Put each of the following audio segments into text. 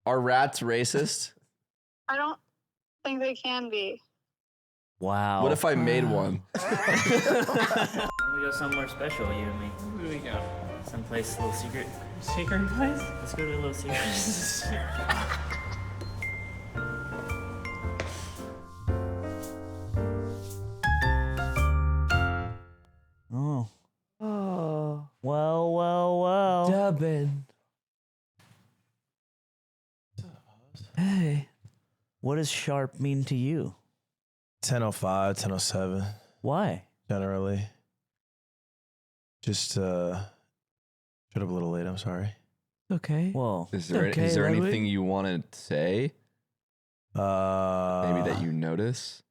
Are rats racist? I don't think they can be. Wow. What if I made one? Why don't we go somewhere special, you and me? Where do we go? Someplace a little secret. Secret place? Let's go to a little secret. Oh. Oh. Well. Dubbin. Hey. What does sharp mean to you? 10:05, 10:07, Why? generally. Just showed up a little late. I'm sorry. Okay. Well, Is there Okay, is there Ludwig. anything you want to say? Maybe that you notice?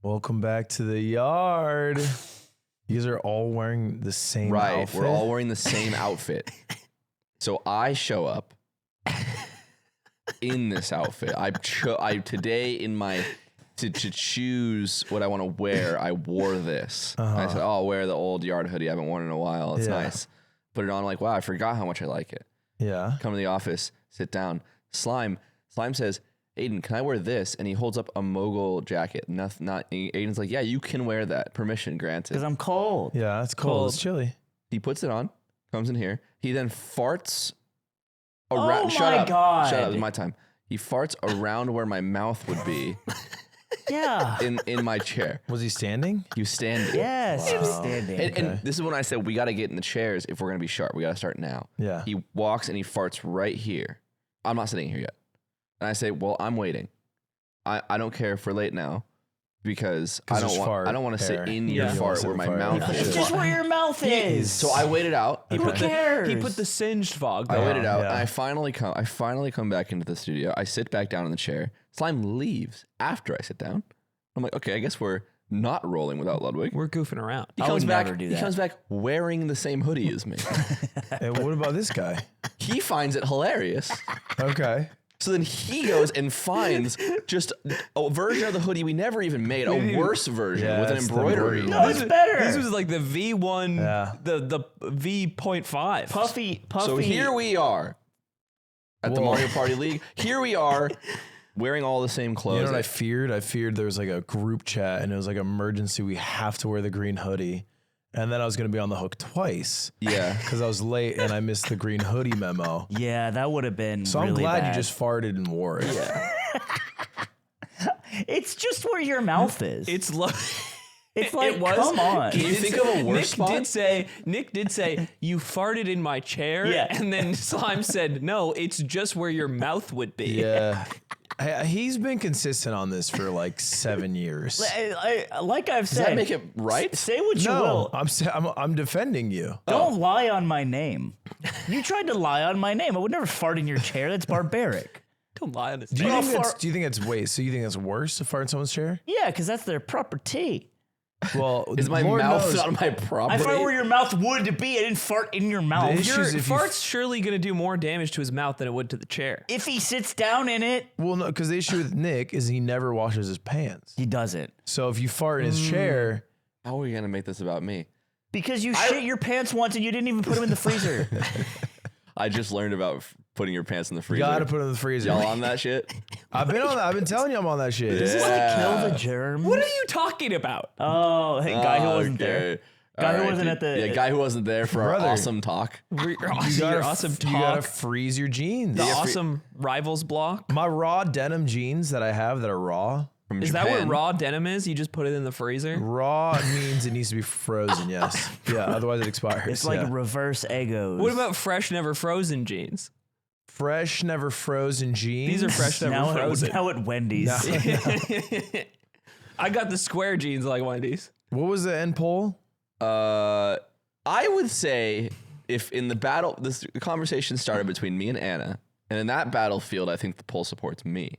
Welcome back to the yard. You guys are all wearing the same outfit. We're all wearing the same outfit. So I show up in this outfit. I today in my to choose what I want to wear. I wore this. I said, "Oh, I'll wear the old yard hoodie. I haven't worn it in a while. It's nice." Put it on. I'm like, wow, I forgot how much I like it. Yeah. Come to the office, sit down. Slime says, Aiden, can I wear this? And he holds up a mogul jacket. Not Aiden's like, yeah, you can wear that. Permission granted. because I'm cold. Yeah, it's cold. It's chilly. He puts it on, comes in here. He then farts around. Oh Shut my up. God. Shut up. It's my time. He farts around where my mouth would be Yeah. in my chair. Was he standing? He was standing. Yes. He was standing. And this is when I said, we got to get in the chairs if we're going to be sharp. We got to start now. Yeah. He walks and he farts right here. I'm not sitting here yet. And I say, well, I'm waiting. I don't care if we're late now because I don't want to sit in your fart where my mouth It's is. just where your mouth is. So I waited out. Who cares? He put the singed fog. I waited out, Yeah. and I finally come back into the studio. I sit back down in the chair. Slime leaves after I sit down. I'm like, okay, I guess we're not rolling without Ludwig. We're goofing around. He I comes would back. never do He that. comes back wearing the same hoodie as me. Hey, what about this guy? He finds it hilarious. Okay. So then he goes and finds just a version of the hoodie we never even made, a worse version with an it's the embroidery. embroidery. No, it's better. This was like the V1, Yeah. the V.5. puffy. So here we are at the Whoa. Mario Party League. Here we are wearing all the same clothes. You know what I feared? I feared there was like a group chat and it was like emergency. We have to wear the green hoodie. And then I was going to be on the hook twice. Yeah. Because I was late and I missed the green hoodie memo. Yeah, that would have been. So I'm really glad bad. you just farted and wore it. Yeah. It's just where your mouth is. It's low. It's like, it was. come on. Can you think of a worse spot? Nick did say, you farted in my chair. Yeah. And then Slime said, no, it's just where your mouth would be. Yeah. He's been consistent on this for like 7 years. Like I've Does said. that make it right? Say what you No, will. I'm defending you. Don't lie on my name. You tried to lie on my name. I would never fart in your chair. That's barbaric. Don't lie on this. Do you Well, think fart- that's wait? So you think that's worse to fart in someone's chair? Yeah, because that's their property. Well, Is my Lord mouth knows, on my I property? fart where your mouth would be. I didn't fart in your mouth. The issue Your is if you fart's surely going to do more damage to his mouth than it would to the chair. If he sits down in it, Well, no, because the issue with Nick is he never washes his pants. he doesn't. So if you fart in his chair, How are we going to make this about me? Because you shit your pants once and you didn't even put them in the freezer. I just learned about putting your pants in the you freezer. gotta put it in the freezer. Y'all on that shit? I've been on that. I've been telling you I'm on that shit. Does this like kill the germs? What are you talking about? Oh, hey, guy who wasn't there. Okay. Guy who All right, wasn't dude. at the- Yeah, guy who wasn't there for Brother. our awesome talk. Your You awesome You gotta talk. freeze your jeans. The awesome rivals block. My raw denim jeans that I have that are raw. From Is Japan. that what raw denim is? You just put it in the freezer? Raw means it needs to be frozen. Yes. Yeah. Otherwise it expires. It's like yeah. reverse Eggos. What about fresh, never frozen jeans? fresh, never frozen jeans? These are fresh, never now frozen. Now at Wendy's. I got the square jeans like Wendy's. What was the end poll? I would say if in the battle, this conversation started between me and Anna, and in that battlefield, I think the poll supports me.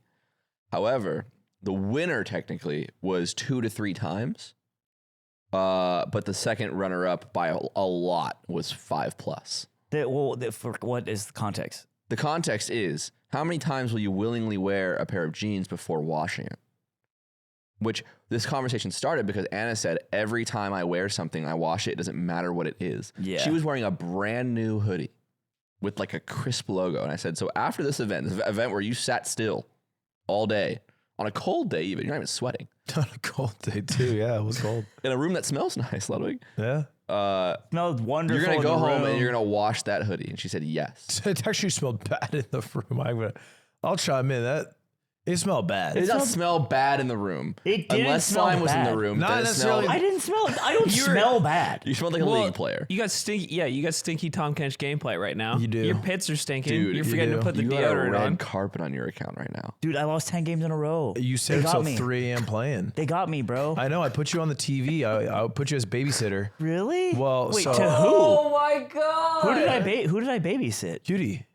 However, the winner technically was 2 to 3 times, but the second runner-up by a lot was 5+. For what is the context? The context is, how many times will you willingly wear a pair of jeans before washing it? Which this conversation started because Anna said, every time I wear something, I wash it. It doesn't matter what it is. Yeah. She was wearing a brand new hoodie. with like a crisp logo. And I said, so after this event where you sat still all day, on a cold day even, you're not even sweating. On a cold day too. Yeah, it was cold. In a room that smells nice, Ludwig. Yeah. Smelled wonderful. You're going to go in the home room. and you're going to wash that hoodie. And she said, yes. It actually smelled bad in the room. I'll chime in. It smelled bad. It did not smell bad in the room. It didn't Unless smell slime was in bad. the room. Not then it necessarily- smelled- I didn't smell it. I don't smell bad. You smelled like a league player. You got stinky. Yeah, you got stinky Tom Kench gameplay right now. You do. Your pits are stinking. Dude, You're you forgetting do. to put the You got a deodorant red on. carpet on your account right now. Dude, I lost 10 games in a row. You They stayed up got till me. 3 a.m. playing. They got me, bro. I know. I put you on the TV. I put you as babysitter. Really? Well, wait, so- to who? Oh my god! Who did I babysit? Judy.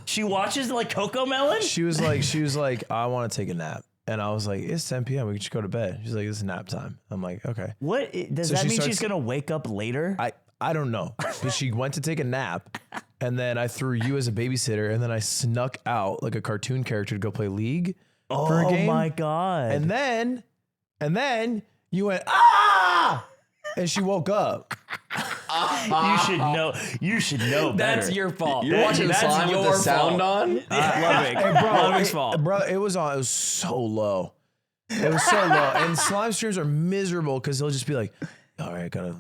She watches like Coco Melon? She was like, I want to take a nap. And I was like, it's 10 p.m. We can just go to bed. She's like, it's nap time. I'm like, okay. What does So that she mean? starts- She's gonna wake up later? I don't know. But she went to take a nap. And then I threw you as a babysitter. And then I snuck out like a cartoon character to go play League for a oh game. my god! And then you went, ah! And she woke up. you should know. You should know better. That's your fault. You're watching That's slime with your the sound fault. on? Ludwig. Ludwig's fault. Bro, it was so low. It was so low. And slime streams are miserable because they'll just be like, all right, gotta.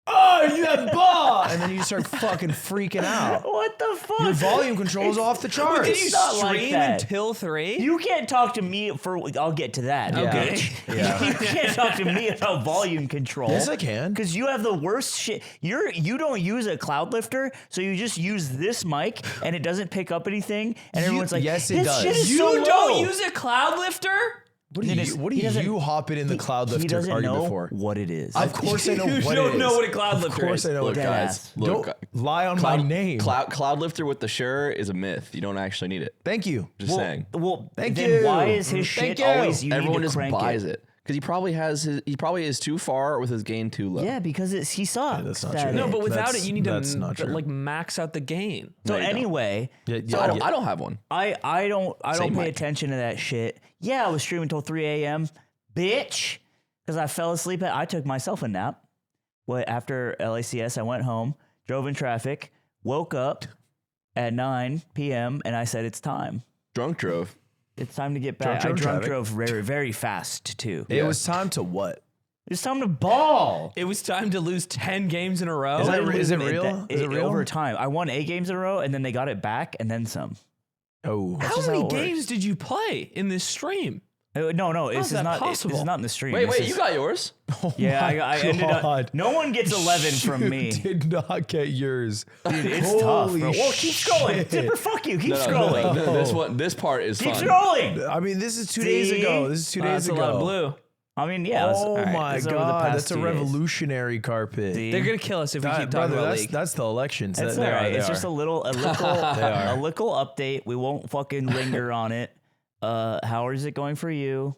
Oh, you have ball! And then you start fucking freaking out. What the fuck? Your volume control is off the charts. Did you not like stream that. until 3? You can't talk to me for. I'll get to that. Yeah. Okay. Yeah. You can't talk to me about volume control. Yes, I can. Because you have the worst shit. You don't use a cloud lifter, so you just use this mic, and it doesn't pick up anything. And everyone's like, yes, it this does. shit is You so don't low. use a cloud lifter? What do He you, doesn't- what do he doesn't- you hopping in the cloud He lifter doesn't argue know before? what it is. Of course I know You what don't it is. know what a cloud lifter Of course is. I know what Look, it is. guys. Deadass. Look, Don't lie on my name. Cloud lifter with the sure is a myth. You don't actually need it. Thank you. Just saying. Well, Thank then you. why is his Thank shit you. always you Everyone need to just crank buys it. Because he probably is too far with his gain too low. Yeah, because he sucks. that's not at true. it. No, but without That's- it, you need that's to not true. like max out the gain. So No, you don't. anyway, Yeah, I don't have one. I don't Same pay mic. attention to that shit. Yeah, I was streaming till 3 a.m. Bitch, because I fell asleep. I took myself a nap. After LACS, I went home, drove in traffic, woke up at 9 p.m. and I said it's time. Drunk drove. It's time to get back. Drunk I drunk traffic? drove very very fast too. It was time to what? It's time to ball. It was time to lose 10 games in a row. Is that- Literally, is it real? Is it real? Over time, I won 8 games in a row, and then they got it back, and then some. Oh. How just how many it works. games did you play in this stream? No, this is that not. This possible? is not in the stream. Wait, This is- you got yours. Yeah, I ended up. God. No one gets 11 from You me. did not get yours. Dude, it's tough, Holy bro. Well, keep scrolling. shit. Zipper, fuck you. Keep No, scrolling. this part is Keep fun. scrolling. I mean, this is 2 days See? ago. This is 2 days That's ago. a lot of blue. I mean, yeah. Oh all right, my it's over the god, past that's a 2 days. revolutionary carpet. See? They're gonna kill us if we keep talking Brother, about league. that's the elections. It's They all are, right. they It's are. just a little are. update. We won't fucking linger on it. How is it going for you?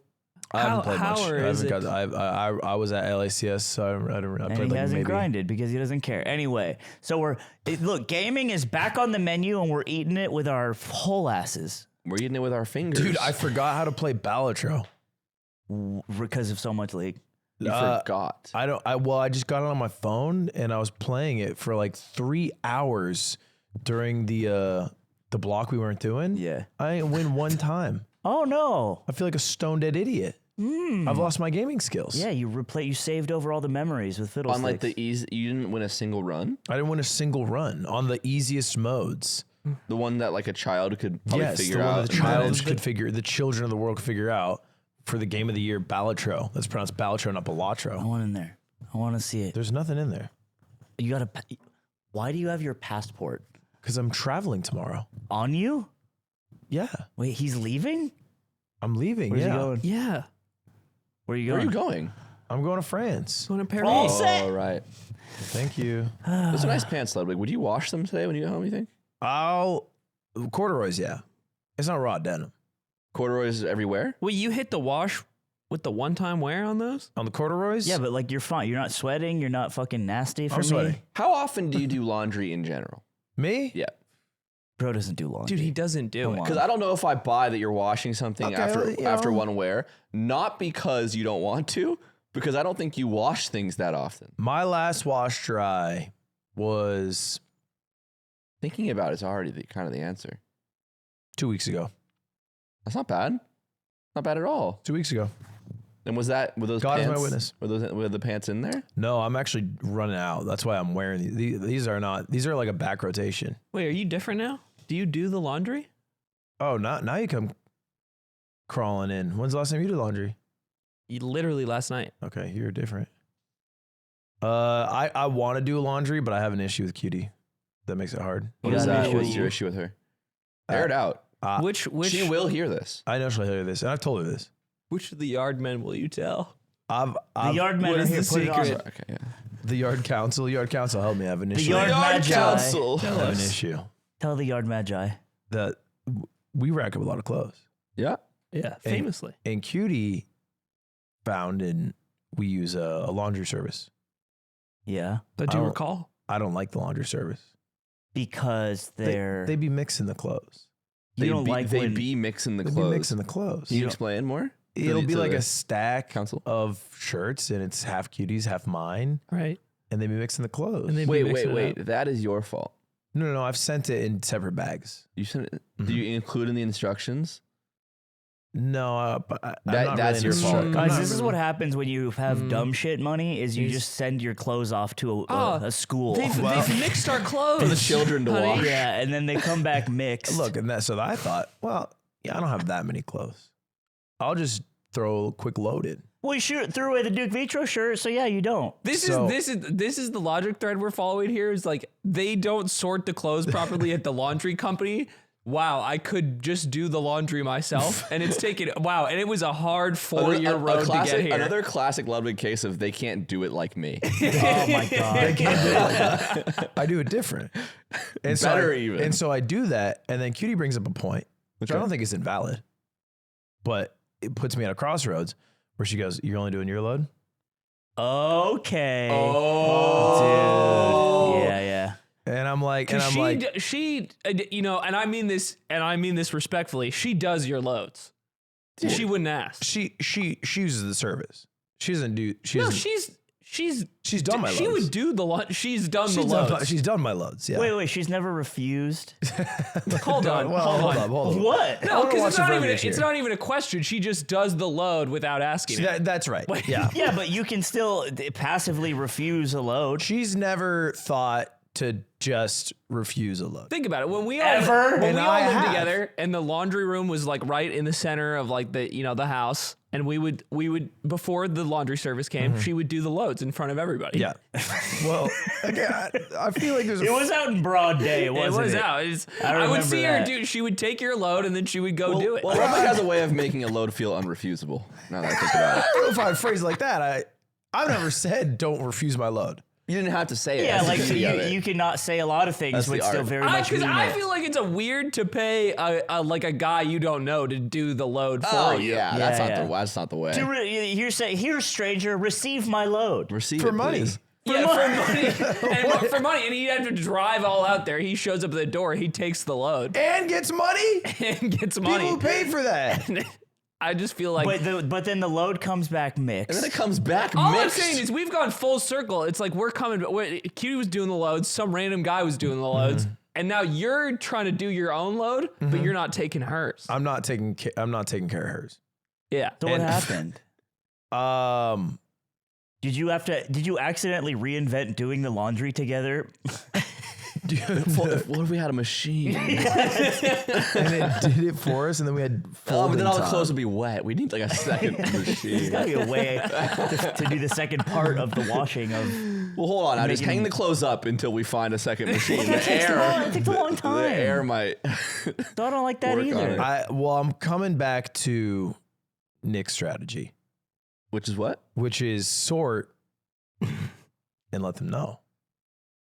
I haven't played much. How I is haven't it? got. I was at LACS, so I And played he like hasn't maybe. grinded because he doesn't care. Anyway, so look, gaming is back on the menu, and we're eating it with our whole asses We're eating it with our fingers. Dude, I forgot how to play balatro. because of so much league. you forgot. I just got it on my phone and I was playing it for like 3 hours during the block we weren't doing. Yeah. I didn't win one time. Oh no. I feel like a stone dead idiot. I've lost my gaming skills. Yeah, you saved over all the memories with fiddlesticks. On like the easy, you didn't win a single run. I didn't win a single run on the easiest modes. The one that like a child could probably Yes, figure the one out. that the children of the world could figure out for the game of the year, balatro. That's pronounced balatro, not I balatro. want in there. I want to see it. There's nothing in there You gotta. Why do you have your passport because I'm traveling tomorrow. on you? Yeah, Wait, he's leaving? I'm leaving. Where's yeah, he going? Yeah. Where are you Where are going? you going? I'm going to France. Going to Paris. Oh, right. Thank you. Those are nice pants, Ludwig. Would you wash them today when you get home, you think? Corduroys, yeah. It's not raw denim. Corduroys everywhere? Well, you hit the wash with the one-time wear on those? On the corduroys? Yeah, but like you're fine. You're not sweating. You're not fucking nasty for I'm me. sweating. How often do you do laundry in general? Me? Yeah. Bro doesn't do laundry. Dude, he doesn't do Come it. on. Because I don't know if I buy that you're washing something Okay, after you after know. one wear, not because you don't want to, because I don't think you wash things that often. My last wash dry was Thinking about it's already kind of the answer. 2 weeks ago. That's not bad. Not bad at all. 2 weeks ago. And were those God pants? is my witness. Were the pants in there? No, I'm actually running out. That's why I'm wearing these. These are like a back rotation. Wait, are you different now? Do you do the laundry? Oh, now you come crawling in. When's the last time you did laundry? Literally last night. Okay, you're different. I want to do laundry, but I have an issue with Cutie. That makes it hard. What is that? issue What's with your you? issue with her? Air it out. Which She will hear this. I know she'll hear this, and I've told her this. which of the yard men will you tell? I've The yard men what are is here. the Put it on. secret? Okay, yeah. the yard council. Yard council help me. I have an The issue. yard magi. council. I have an issue Tell the yard magi. that we rack up a lot of clothes. Yeah. Yeah, famously. And Cutie found and we use a laundry service. Yeah, But do you recall? I don't like the laundry service. because they're They be mixing the clothes. you don't like they when be mixing the They clothes. be mixing the clothes. Can you explain more? It'll be to like the a stack council? of shirts, and it's half Cutie's, half mine, Right. and they be mixing the clothes. And they- Wait, mixing wait, it wait. That is your fault. No. I've sent it in separate bags. You sent it. Mhm. Do you include in the instructions? No, but I'm That- not that's really your an fault. instructor. Guys, I'm this not is what happens when you have dumb shit money. Is you These- just send your clothes off to Oh, a school. They've mixed our clothes. For the children to honey. wash. Yeah, and then they come back mixed. Look, and that so I thought, well, yeah, I don't have that many clothes. I'll just throw a quick load in. well, you threw away the Duke Vitro shirt, so yeah, you don't. This So- is the logic thread we're following here. Is like they don't sort the clothes properly at the laundry company. Wow, I could just do the laundry myself, and it's taken and it was a hard 4-year road to get here. Another classic Ludwig case of they can't do it like me. Oh my god. I do it different. And Better I, even. And so I do that, and then Cutie brings up a point, which I Okay. don't think is invalid, but it puts me at a crossroads where she goes, "You're only doing your load?" Okay. Oh. Dude. Yeah. And I'm like, and I'm she, like, she, you know, and I mean this respectfully. She does your loads. She wouldn't ask. she uses the service. She doesn't do. She No, doesn't, she's done my She loads. would do the load. She's done she's the done, loads. she's done my loads. Yeah. Wait, she's never refused. Hold on, Well, hold on. hold on. What? No, wanna because watch it's the not even verbiage it's here. not even a question. She just does the load without asking. it. That's right. Yeah. Yeah, but you can still passively refuse a load. She's never thought to just refuse a load. Think about it. When we all Ever? when And we all I lived have. together, and the laundry room was like right in the center of like the house, and we would before the laundry service came, she would do the loads in front of everybody. Yeah. Well, again, I feel like there's a It was out in broad day, It wasn't was it? out. I would remember see her that. do. She would take your load, and then she would go do it. Well, Ludwig has a way of making a load feel unrefusable. Now that I think about it. I don't know if I would phrase it like that. I've never said don't refuse my load. You didn't have to say it. Yeah, That's like the so beauty of it. you cannot say a lot of things, That's but the still art. very much Because mean I it. feel like it's a weird to pay a guy you don't know to do the load for you. yeah, that's Yeah. not the way. You're saying, here, stranger, receive my load. Receive For it, money. please. Yeah, for money. And for money, and he'd have to drive all out there. He shows up at the door. He takes the load And gets money? and gets money. People paid for that. I just feel like But then the load comes back mixed. And then it comes back all mixed. I'm saying is we've gone full circle. It's like we're coming. Cutie was doing the loads. Some random guy was doing the loads, and now you're trying to do your own load, but you're not taking hers. I'm not taking care of hers. Yeah. So what happened? Did you accidentally reinvent doing the laundry together? What if we had a machine? And it did it for us, and then we had Oh, but then all the folding clothes time. would be wet. We need like a second There's machine. gotta be a way to do the second part of the washing of. Well, hold on. Now just Making- hang the clothes up until we find a second machine. That takes it takes a long The time. air might. So I don't like that Work on either. it. I'm coming back to Nick's strategy, Which is what? which is sort and let them know.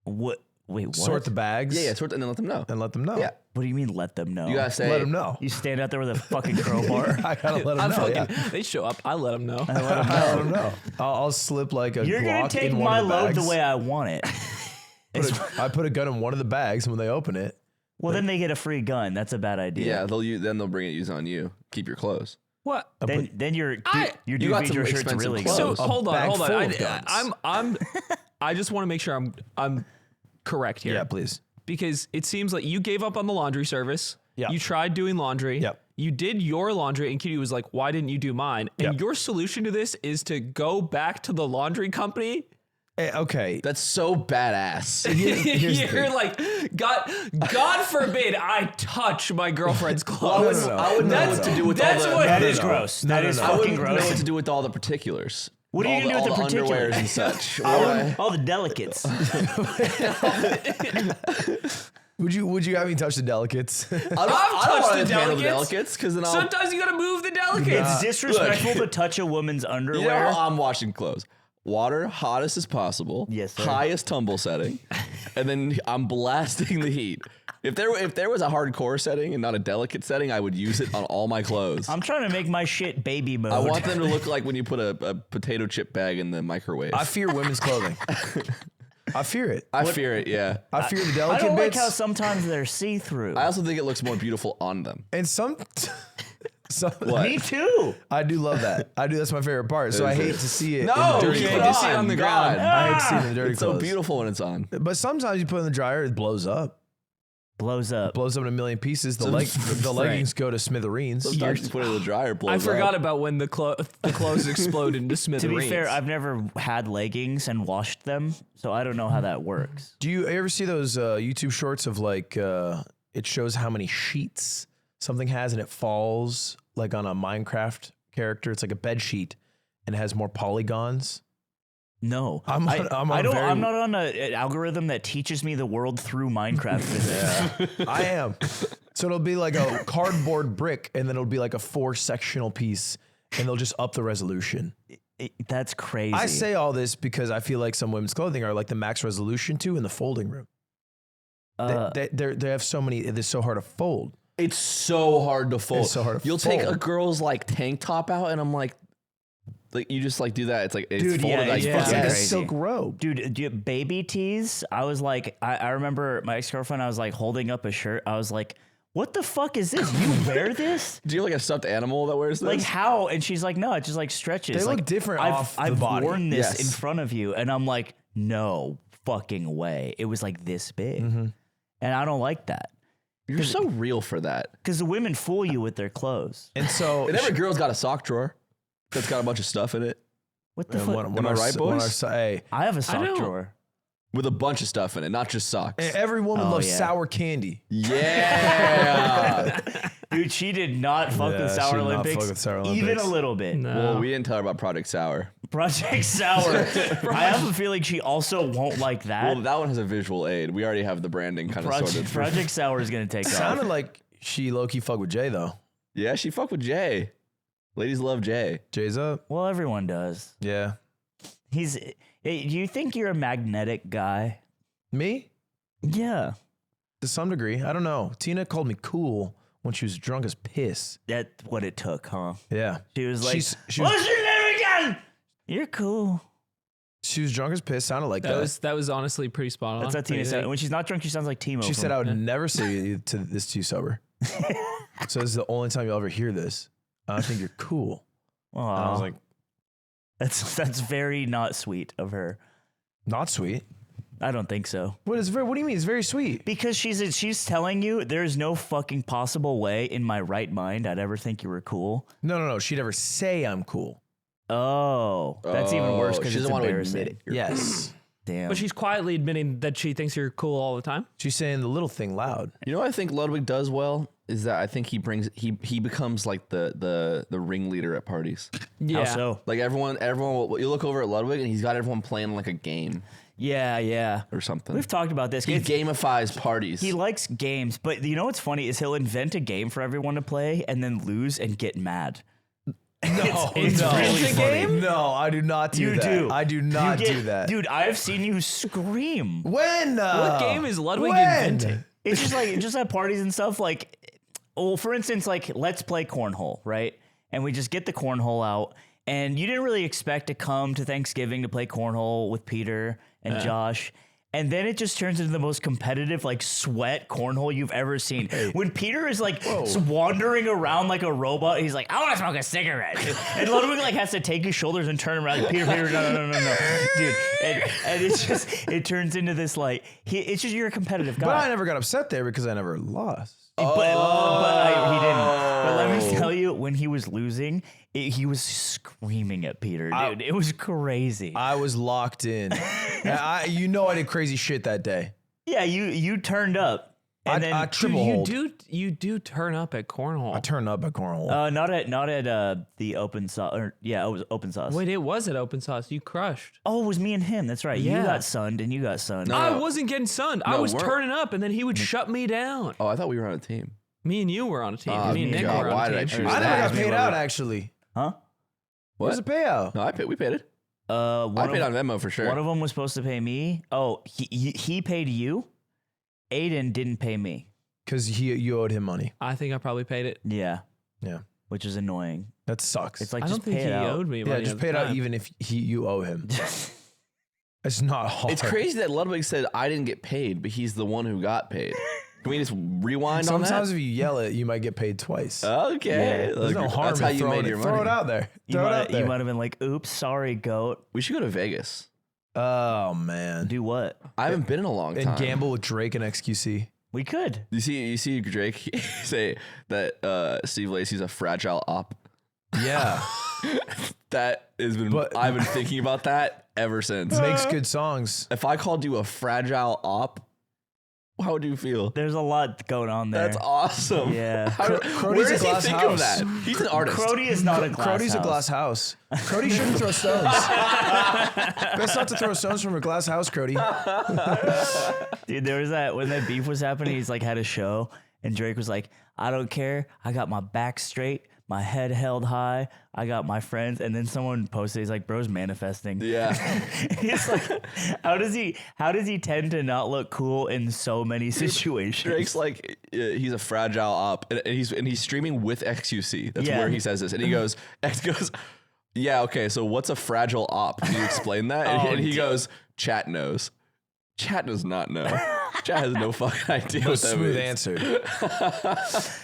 What? Wait, what? Sort the bags. Yeah, sort and then let them know. And let them know. Yeah. What do you mean? Let them know. You gotta say. Let them know. You stand out there with a fucking crowbar. I gotta let them know. Yeah. They show up. I let them know. I let them know. I'll slip like a You're gonna Glock take in one my of the load bags. the way I want it. I put a gun in one of the bags, and when they open it, Well, then they get a free gun. That's a bad idea. Yeah, then they'll bring it use on you. Keep your clothes. What? Then your You Duke got some Vitro shirt's expensive really clothes. good. So a hold on. bag full of I guns. I just want to make sure I'm correct here. yeah, please. because it seems like you gave up on the laundry service. Yeah. You tried doing laundry. Yep. You did your laundry, and Cutie was like, why didn't you do mine? And Yep. your solution to this is to go back to the laundry company. Okay. That's so badass. Here's the You're thing. like, God forbid I touch my girlfriend's clothes. No. I wouldn't know what to do with all That's the. what That No, is no. gross. No, That no, is no. I fucking wouldn't know what gross. to do with all the particulars. What are you All gonna do the- with the all particulars? underwears and such? All the delicates. Would you have me touch the delicates? I don't touched want the to handle the delicates. delicates because then I'll. Sometimes you gotta move the delicates. It's disrespectful to touch a woman's You know underwear. how I'm washing clothes. Water, hottest as possible. Yes, sir. Highest tumble setting, and then I'm blasting the heat. If there was a hardcore setting and not a delicate setting, I would use it on all my clothes. I'm trying to make my shit baby mode. I want them to look like when you put a potato chip bag in the microwave. I fear women's clothing. I fear it. I fear it. Yeah. I fear the I delicate don't like bits. how sometimes they're see-through. I also think it looks more beautiful on them. and some What? Me too. I do love that. I do. That's my favorite part. So I hate to see it. No, in the dirty keep you it clothes. just see it on the ground. God. I hate to see it in the dirty It's clothes. so beautiful when it's on. But sometimes you put it in the dryer, it blows up. Blows up. Blows up in a million pieces. The leggings go to smithereens. Sometimes you put it in the dryer, it blows I forgot up. about when the clothes explode into To smithereens. be fair, I've never had leggings and washed them, so I don't know how that works. Do you ever see those YouTube shorts of like it shows how many sheets something has and it falls like on a Minecraft character? It's like a bed sheet and it has more polygons. No, I'm I not on an algorithm that teaches me the world through Minecraft physics. I am. So it'll be like a cardboard brick and then it'll be like a 4-sectional piece and they'll just up the resolution. That's crazy. I say all this because I feel like some women's clothing are like the max resolution too in the folding room. They have so many, it's so hard to fold. It's so hard to fold. It's so hard to You'll take fold. a girl's like tank top out, and I'm like you just like do that. It's like it's Dude, folded yeah, like yeah. It's like a Crazy. silk robe. Dude, baby tees. I was like, I remember my ex-girlfriend, I was like holding up a shirt. I was like, what the fuck is this? You wear this? Do you have like a stuffed animal that wears this? Like how? And she's like, no, it just like stretches. They like, look different I've, off the I've body. worn this Yes. in front of you. And I'm like, no fucking way. It was like this big. And I don't like that. You're so real for that. Because the women fool you with their clothes. And so And every girl's got a sock drawer that's got a bunch of stuff in it What the And fuck? when Am I our- right, when boys? hey, I have a sock don't- drawer. with a bunch of stuff in it, not just socks. every woman Oh, loves yeah. sour candy. Yeah. Dude, she did not fuck Yeah, with she Sour did not Olympics, fuck with Sour even Olympics. a little bit. No. Well, we didn't tell her about Project Sour. Project Sour. I have a feeling she also won't like that. Well, that one has a visual aid. We already have the branding kind of sorted. Project Sour is gonna take Sounded off. like she low-key fucked with Jay though. Yeah, she fucked with Jay. Ladies love Jay. Jay's up. Well, everyone does. Yeah. He's. Hey, do you think you're a magnetic guy? Me? Yeah, To some degree. I don't know. Tina called me cool when she was drunk as piss. that's what it took, huh? Yeah. She was like, She "What's was, your name again?" You're cool. she was drunk as piss, sounded like That that. was honestly pretty spot on. That's how Tina What do you said. think? When she's not drunk, she sounds like Timo. She from- said I would never say this to you sober. So this is the only time you'll ever hear this. I think you're cool. And I was Aw, like, that's very not sweet of her. not sweet. I don't think so. What do you mean? It's very sweet. Because she's telling you there's no fucking possible way in my right mind I'd ever think you were cool. No. She'd never say I'm cool. Oh, that's even worse Oh, because she it's doesn't want to embarrassing. admit it. You're Yes. Damn. But she's quietly admitting that she thinks you're cool all the time. She's saying the little thing loud. You know what I think Ludwig does well is that I think he becomes like the ringleader at parties. Yeah. How so? Like everyone you look over at Ludwig and he's got everyone playing like a game Yeah. or something. We've talked about this. He gamifies parties. He likes games, but you know what's funny is he'll invent a game for everyone to play and then lose and get mad. No, it's no. really funny. No, I do not do You that. do. I do not You get- do that. Dude, I've seen you scream. When? What game is Ludwig when? inventing? It's just like just at parties and stuff. Like, well, for instance, like let's play cornhole, right? And we just get the cornhole out, and you didn't really expect to come to Thanksgiving to play cornhole with Peter and Josh. And then it just turns into the most competitive, like, sweat cornhole you've ever seen. When Peter is, like, wandering around like a robot, he's like, I want to smoke a cigarette. And Ludwig, like, has to take his shoulders and turn him around. Like, Peter, no. Dude. And it's just, it turns into this, like, it's just, you're a competitive guy. But I never got upset there because I never lost. But he didn't. But let me tell you, when he was losing, he was screaming at Peter, dude. It was crazy. I was locked in. I did crazy shit that day. Yeah, you turned up. And I then triple hold. You do turn up at cornhole. I turned up at cornhole. not at the open sauce. It was open sauce. Wait, it was at open sauce. You crushed. Oh, it was me and him. That's right. Yeah. You got sunned and you got sunned. I wasn't getting sunned. I No, was we're- turning up, and then he would shut me down. Oh, I thought we were on a team. Me and you were on a team. Oh, me and Nick God, were why on did I a team. choose I that? never got paid out, actually. Huh? Where's the payout? No, we paid it. One I of- paid on Venmo for sure. One of them was supposed to pay me. Oh, he paid you. Aiden didn't pay me. Because you owed him money. I think I probably paid it. Yeah, Yeah. which is annoying. That sucks. It's like I just don't think pay he it out. owed me yeah, money. just at pay it the out time. even if you owe him. It's not hard. It's crazy that Ludwig said I didn't get paid, but he's the one who got paid. Can we just rewind on Sometimes that? if you yell it, you might get paid twice. Okay. Yeah. There's no harm That's in how you throwing made it. your Throw money. it out there. Throw it out there. You might have been like, "Oops, sorry, goat." We should go to Vegas. Oh, man. Do what? I haven't been in a long time. And gamble with Drake and XQC. We could. You see Drake say that Steve Lacy's a fragile op. Yeah. That has been. But- I've been thinking about that ever since. Makes good songs. If I called you a fragile op, how would you feel? There's a lot going on there. That's awesome. Yeah. Crody's Where a does he glass think house. of that? He's an artist. Crody is not a glass Crody's house. a glass house. Crody shouldn't throw stones. Best not to throw stones from a glass house, Crody. Dude, there was that when that beef was happening. He's like had a show, and Drake was like, "I don't care. I got my back straight, my head held high. I got my friends." And then someone posted, he's like, "Bro's manifesting." Yeah. He's like, how does he tend to not look cool in so many situations? Drake's like he's a fragile op, and he's streaming with XQC. That's Yeah. where he says this, and he goes, X goes, yeah, okay. So what's a fragile op? Can you explain that? And he goes, chat knows. Chat does not know. Chat has no fucking idea No what that smooth means. answer.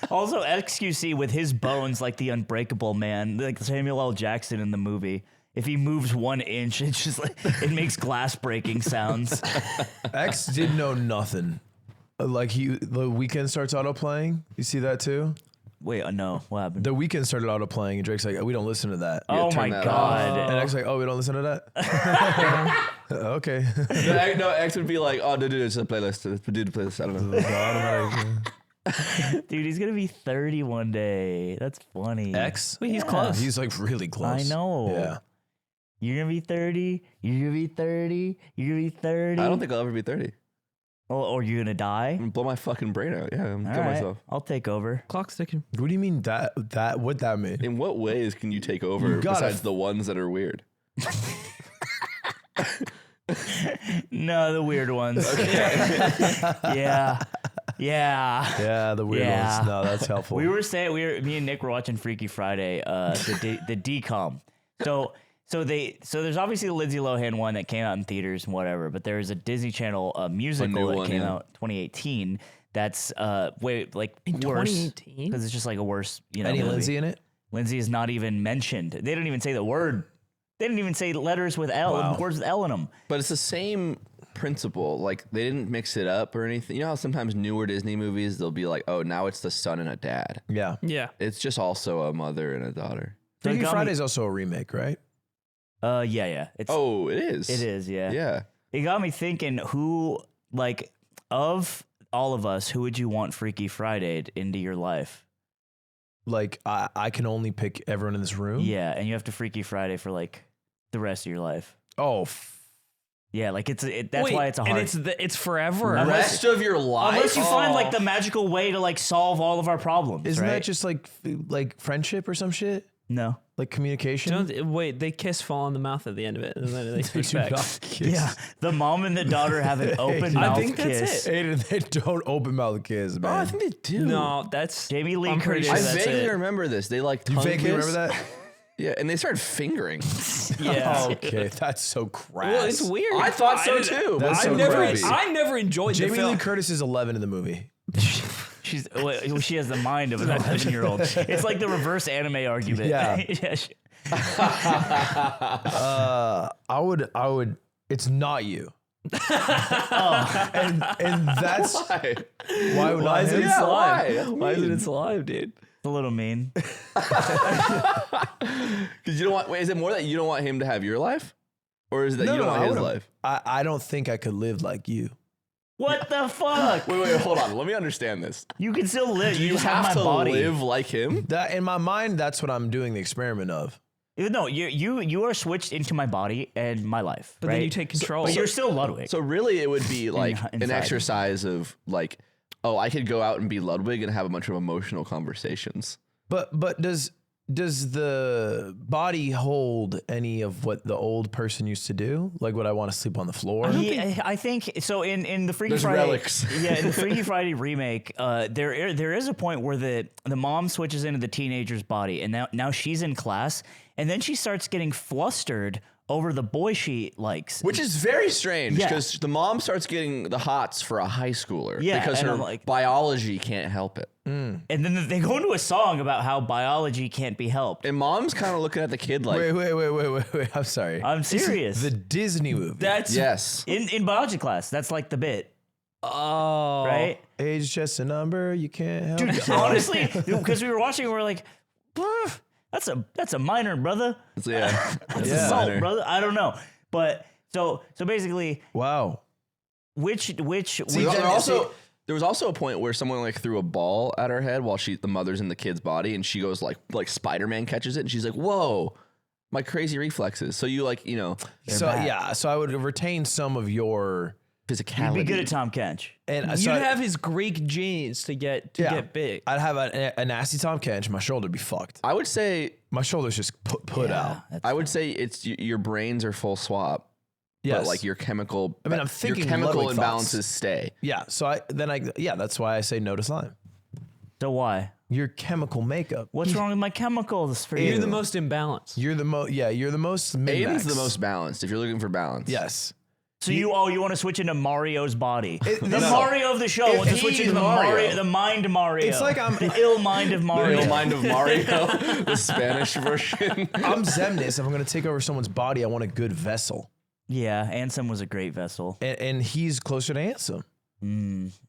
Also, XQC with his bones like the Unbreakable Man, like Samuel L. Jackson in the movie. If he moves 1 inch, it's just like it makes glass breaking sounds. X did know nothing. Like the Weeknd starts auto playing. You see that too? Wait, no, what happened? The Weeknd started auto playing, and Drake's like, "We don't listen to that." Oh turn my that god! And X like, "Oh, we don't listen to that." Okay. No, X would be like, oh, dude, it's a playlist. Let's do the playlist. I don't know. Dude, he's gonna be 30 one day. That's funny. X. Wait, he's Yeah. close. He's like really close. I know. Yeah. You're gonna be 30. You're gonna be 30. You're gonna be 30. I don't think I'll ever be 30. Or you're gonna die. I'm gonna blow my fucking brain out. Yeah, I'm All kill right, myself. I'll take over. Clock's ticking. What do you mean that? What that mean? In what ways can you take over You gotta besides the ones that are weird? No, the weird ones. Yeah. Yeah, the weird Yeah. ones. No, that's helpful. Me and Nick were watching Freaky Friday, the decom. So there's obviously the Lindsay Lohan one that came out in theaters and whatever, but there's a Disney Channel musical that one, came yeah. out 2018 that's worse 2018? because it's just like a worse Any movie. Lindsay in it? Lindsay is not even mentioned. They don't even say the word. They didn't even say letters with L, Wow. words with L in them. But it's the same principle. Like they didn't mix it up or anything. You know how sometimes newer Disney movies they'll be like, oh, now it's the son and a dad. Yeah. Yeah. It's just also a mother and a daughter. So it Freaky got me- Friday's also a remake, right? Yeah. It's Oh, it is. it is, yeah. Yeah. It got me thinking who, like, of all of us, who would you want Freaky Friday into your life? Like I can only pick everyone in this room. Yeah, and you have to Freaky Friday for like the rest of your life. Oh, Yeah, like that's Wait, why it's a hard. and it's forever. Unless- Rest of your life. Unless you find like the magical way to like solve all of our problems. isn't right? that just like friendship or some shit? no? Like communication? Wait, they kiss, fall on the mouth at the end of it, and then they switch do back. not kiss. Yeah, the mom and the daughter have an open mouth I think that's kiss. it. Aiden, they don't open mouth kiss, man. Oh, I think they do. No, that's Jamie Lee I'm pretty Curtis. sure I that's vaguely it. remember this. They like tongue you vaguely kiss. remember that? Yeah, and they started fingering. Yeah. Okay, that's so crass. Well, it's weird. I thought so too. That's so crazy. I never enjoyed the Jamie film. Lee Curtis is 11 in the movie. She has the mind of an 11-year-old. It's like the reverse anime argument. Yeah. I would. It's not you. and that's why would Why not is him? it Yeah, slime? why? Why is it in slime, dude? It's a little mean. Because you don't want. Wait, is it more that you don't want him to have your life, or is it that you don't want his life? I don't think I could live like you. What the fuck? Wait, hold on. Let me understand this. You can still live. Do you just have my to body. live like him? That in my mind, that's what I'm doing the experiment of. No, you are switched into my body and my life. But right? then you take control. But you're still Ludwig. So really, it would be like an inside. exercise of like, oh, I could go out and be Ludwig and have a bunch of emotional conversations. But does the body hold any of what the old person used to do? Like, would I want to sleep on the floor? I think so. In the Freaky There's Friday, relics. yeah, in the Freaky Friday remake, there is a point where the mom switches into the teenager's body, and now she's in class, and then she starts getting flustered over the boy she likes. Which is very strange Yeah. because the mom starts getting the hots for a high schooler because and her I'm like- biology can't help it. And then they go into a song about how biology can't be helped. And mom's kind of looking at the kid like, Wait. I'm sorry. I'm serious. The Disney movie. That's yes. in biology class, that's like the bit, oh right? Age is just a number. You can't help it. Honestly, because we were watching, we were like, that's a minor, brother. Yeah. That's Yeah. assault, brother. I don't know, but so basically, Wow. which There was also a point where someone like threw a ball at her head while the mother's in the kid's body, and she goes like Spider-Man catches it, and she's like, "Whoa, my crazy reflexes." So you So back. yeah. So I would retain some of your physicality. you'd be good at Tom Kench. and you'd so have his Greek genes to get big. I'd have a nasty Tom Kench. My shoulder would be fucked. I would say My shoulder's just put out. I would say it's your brains are full swap, Yes. but like your chemical. I mean, I'm thinking your chemical Ludwig thoughts. imbalances stay. Yeah. So that's why I say no to slime. So why? Your chemical makeup. What's wrong with my chemicals for You're you? the most imbalanced. You're the most. Yeah. You're the most. Aiden's min-max. the most balanced. If you're looking for balance, Yes. So you want to switch into Mario's body? The no. Mario of the show If wants to switch he's into Mario. the mind Mario. It's like I'm- the ill mind of The Mario. real mind of Mario, the Spanish version. I'm Zemnis. If I'm going to take over someone's body, I want a good vessel. Yeah, Ansem was a great vessel. And he's closer to Ansem.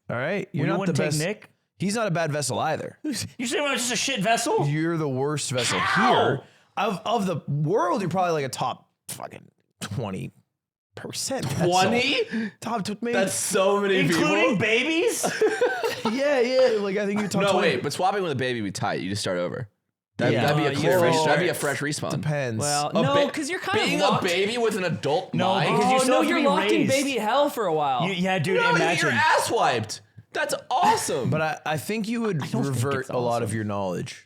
All right. You're You not the wouldn't take best. Nick? He's not a bad vessel either. You're saying I'm just a shit vessel? You're the worst vessel How? here. Of the world, you're probably like a top fucking 20%. vessel. 20? Top maybe. That's so many Including people. babies? yeah. Like I think you're top No, 20. wait, but swapping with a baby would be tight. You just start over. That'd be a you clear fresh. restart. That'd be a fresh respawn. Depends. Well, A no, ba- because you're kind being of a locked. baby with an adult No, mind. because you Oh still no, have to you're be locked in raised. baby hell for a while. Yeah, dude, No, you get imagine. your ass wiped. That's awesome. but I think you would don't think revert it's a lot of awesome. your knowledge.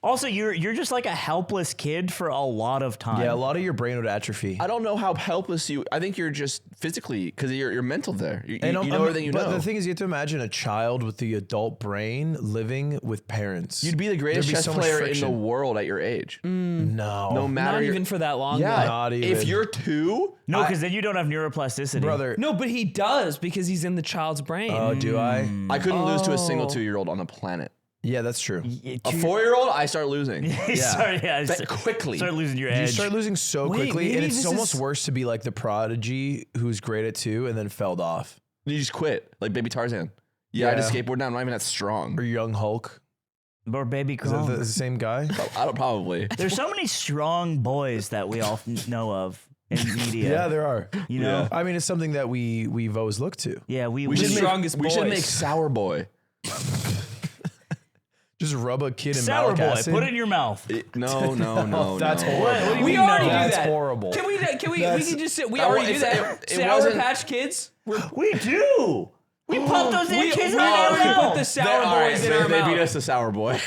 Also, you're just like a helpless kid for a lot of time. Yeah, a lot of your brain would atrophy. I don't know how helpless you. I think you're just physically because you're mental there. You know I'm- everything you but know. the thing is, you have to imagine a child with the adult brain living with parents. You'd be the greatest There'd be chess so much player in the friction. world at your age. No, No matter Not your- even for that long. Yeah, though. Not if even. you're 2, No, because then you don't have neuroplasticity. brother. No, but he does because he's in the child's brain. Oh, do I? I couldn't lose to a single Oh. 2-year-old on the planet. Yeah, that's true. A 4-year-old, I start losing. Start quickly. Start losing your You edge. start losing so Wait, quickly, and maybe it's this almost is- worse to be like the prodigy who's great at 2 and then fell off, You just quit, like Baby Tarzan. Yeah, I just skateboard now. I'm not even that strong. or young Hulk. Or baby Is that Kong. the same guy? I don't probably. There's so many strong boys that we all know of in media. Yeah, there are. You know? I mean, it's something that we've always looked to. Yeah, we We should make, strongest we should boys. make Sour Boy. Just rub a kid in Sour malic boy, acid. put it in your mouth. No. That's no. horrible. What do you we mean, already no? do That's that. horrible. Can we That's- can just say we That already wa- do that? it Sour wasn't- Patch Kids. We do. We pump those in kids in we our already mouth. put the Sour Boys in our They beat mouth. us to Sour Boy.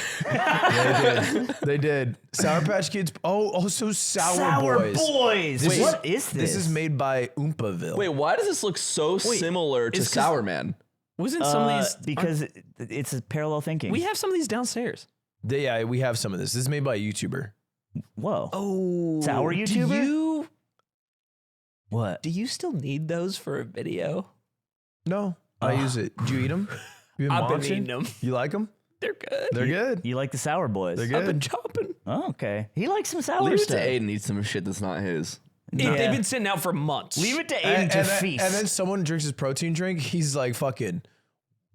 They did. Sour Patch Kids. Oh, also Sour Boys. Wait, What is this? This is made by Oompaville. Wait, why does this look so similar to it's 'cause- Sour Man? Wasn't some of these because it's a parallel thinking. we have some of these downstairs? Yeah, we have some of this. This is made by a YouTuber. Whoa. Oh, Sour YouTuber? What? Do you still need those for a video? No, I use it. Do you eat them? You I've been munching? eating them. You like them? They're good. They're good. You like the sour boys? They're I've been good. chopping. Oh, okay. He likes some sour Leave it to stuff. Aiden eat some shit that's not his. Yeah. They've been sitting out for months. Leave it to Aiden to feast. And then someone drinks his protein drink. He's like fucking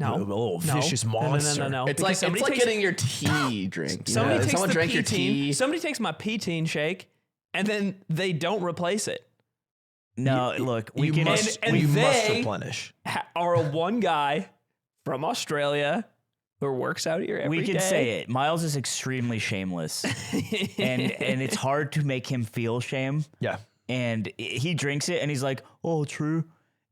a little vicious monster. No. It's Because like getting your tea drink. Somebody takes Someone the drank your P-teen, tea. Somebody takes my P-teen shake, and then they don't replace it. No, look, we You can. must, and you must they- replenish. Are a one guy from Australia who works out here every we day. can say it. Miles is extremely shameless, and it's hard to make him feel shame. Yeah. And he drinks it, and he's like, "Oh, true."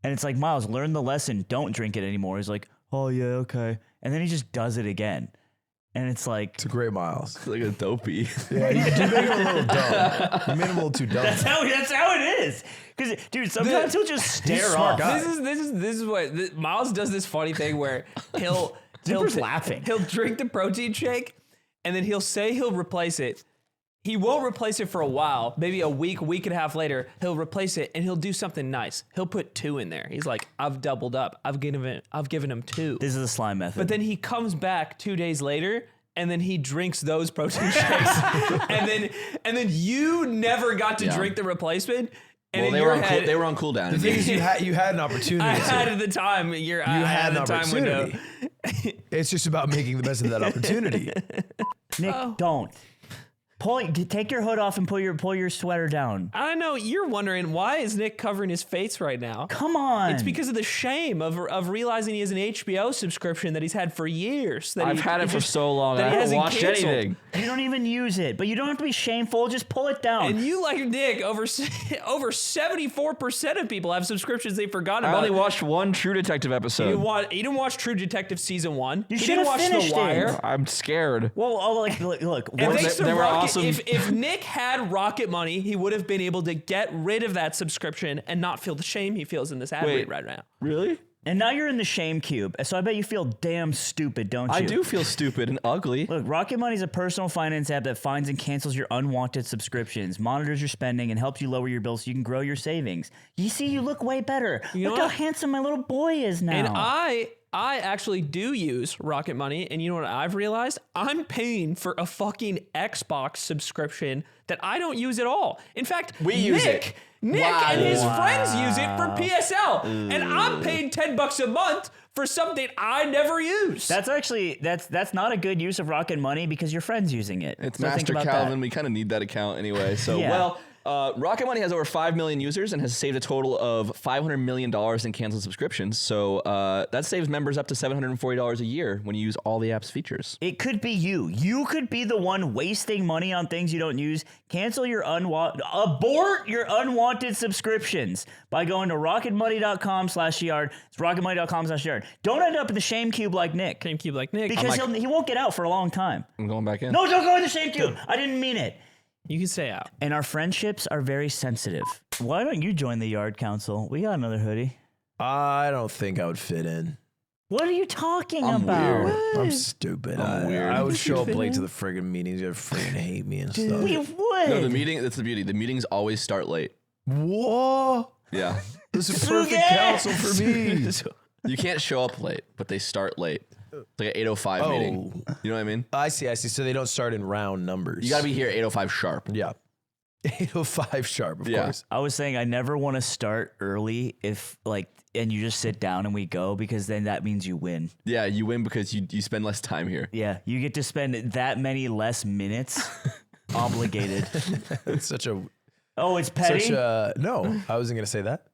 And it's like, Miles, learn the lesson. Don't drink it anymore. He's like, "Oh yeah, okay." And then he just does it again, and it's like, It's a great Miles. It's like a dopey. Yeah, you made him a little dumb. You made him a little too dumb. that's how it is. Because dude, sometimes he'll just stare smart off. guy. This is what Miles does. This funny thing where he'll Zipper's laughing. He'll drink the protein shake, and then he'll say he'll replace it. He won't replace it for a while. Maybe a week and a half later, he'll replace it, and he'll do something nice. He'll put 2 in there. He's like, "I've doubled up. I've given him 2." This is the slime method. But then he comes back 2 days later, and then he drinks those protein shakes, and then you never got to drink the replacement. And Well, in they your were on head, they were on cooldown. The thing is, you had an opportunity. I had to. at the time. I You had an the time window. opportunity. It's just about making the best of that opportunity. Nick, don't. Take your hood off and pull your sweater down. I know you're wondering why is Nick covering his face right now? Come on. It's because of the shame of realizing he has an HBO subscription that he's had for years. That I've he- had it he for just- so long. that I he haven't hasn't watched canceled. anything. You don't even use it, but you don't have to be shameful. Just pull it down. And you, like Nick, over 74% of people have subscriptions they forgot I about. only watched one True Detective episode. You didn't watch True Detective season 1. You You should didn't have watch finished The Wire. it. I'm scared. well, look. And once- thanks to they were Rocket, awesome. if Nick had Rocket Money, he would have been able to get rid of that subscription and not feel the shame he feels in this ad read right now. Really? and now you're in the shame cube, so I bet you feel damn stupid, don't you? I do feel stupid and ugly. Look, Rocket Money is a personal finance app that finds and cancels your unwanted subscriptions, monitors your spending, and helps you lower your bills so you can grow your savings. You see, you look way better. You know Look how what? handsome my little boy is now. And I actually do use Rocket Money, and you know what I've realized? I'm paying for a fucking Xbox subscription that I don't use at all. In fact, We use it. Nick Wow. and his friends use it for PSL, and I'm paying $10 a month for something I never use. That's actually that's not a good use of Rocket Money because your friend's using it. It's So think Master about Calvin. that. We kind of need that account anyway. So, Yeah. Rocket Money has over 5 million users and has saved a total of $500 million in canceled subscriptions. So that saves members up to $740 a year when you use all the app's features. It could be you. You could be the one wasting money on things you don't use. Cancel your abort your unwanted subscriptions by going to rocketmoney.com/yard. It's rocketmoney.com/yard. Don't end up in the shame cube like Nick. GameCube like Nick. Because he won't get out for a long time. I'm going back in. No, don't go in the shame cube. I didn't mean it. You can stay out. And our friendships are very sensitive. Why don't you join the yard council? We got another hoodie. I don't think I would fit in. What are you talking I'm about? weird. I'm stupid. weird. I would show up late to the friggin' meetings. You'd friggin' hate me and stuff. We would. No, the meeting, that's the beauty. The meetings always start late. Whoa. Yeah. This is perfect counsel for me. You can't show up late, but they start late. It's like an 8:05 meeting. You know what I mean? I see. So they don't start in round numbers. You got to be here 8:05 sharp. Yeah. 8:05 sharp, of Yeah. course. I was saying I never want to start early and you just sit down and we go because then that means you win. Yeah, you win because you spend less time here. Yeah, you get to spend that many less minutes obligated. It's such a Oh, it's petty? no, I wasn't gonna say that.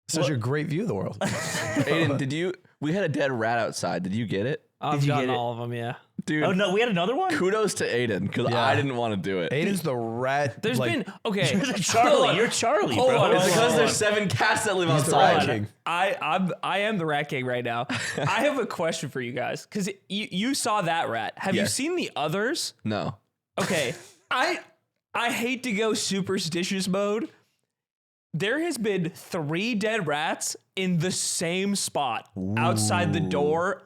Such a great view of the world. Aiden, we had a dead rat outside. Did you get it? I've you gotten get it? all of them, yeah. Dude, Oh, no, we had another one? kudos to Aiden because Yeah. I didn't want to do it. Aiden's the rat. There's like, been, okay. You're Charlie. You're Charlie, Hold bro. on, It's hold because on. there's 7 cats that live the outside. rat king. I am the rat king right now. I have a question for you guys because you saw that rat. Have you Yes. seen the others? No. Okay, I hate to go superstitious mode. There has been 3 dead rats in the same spot outside the door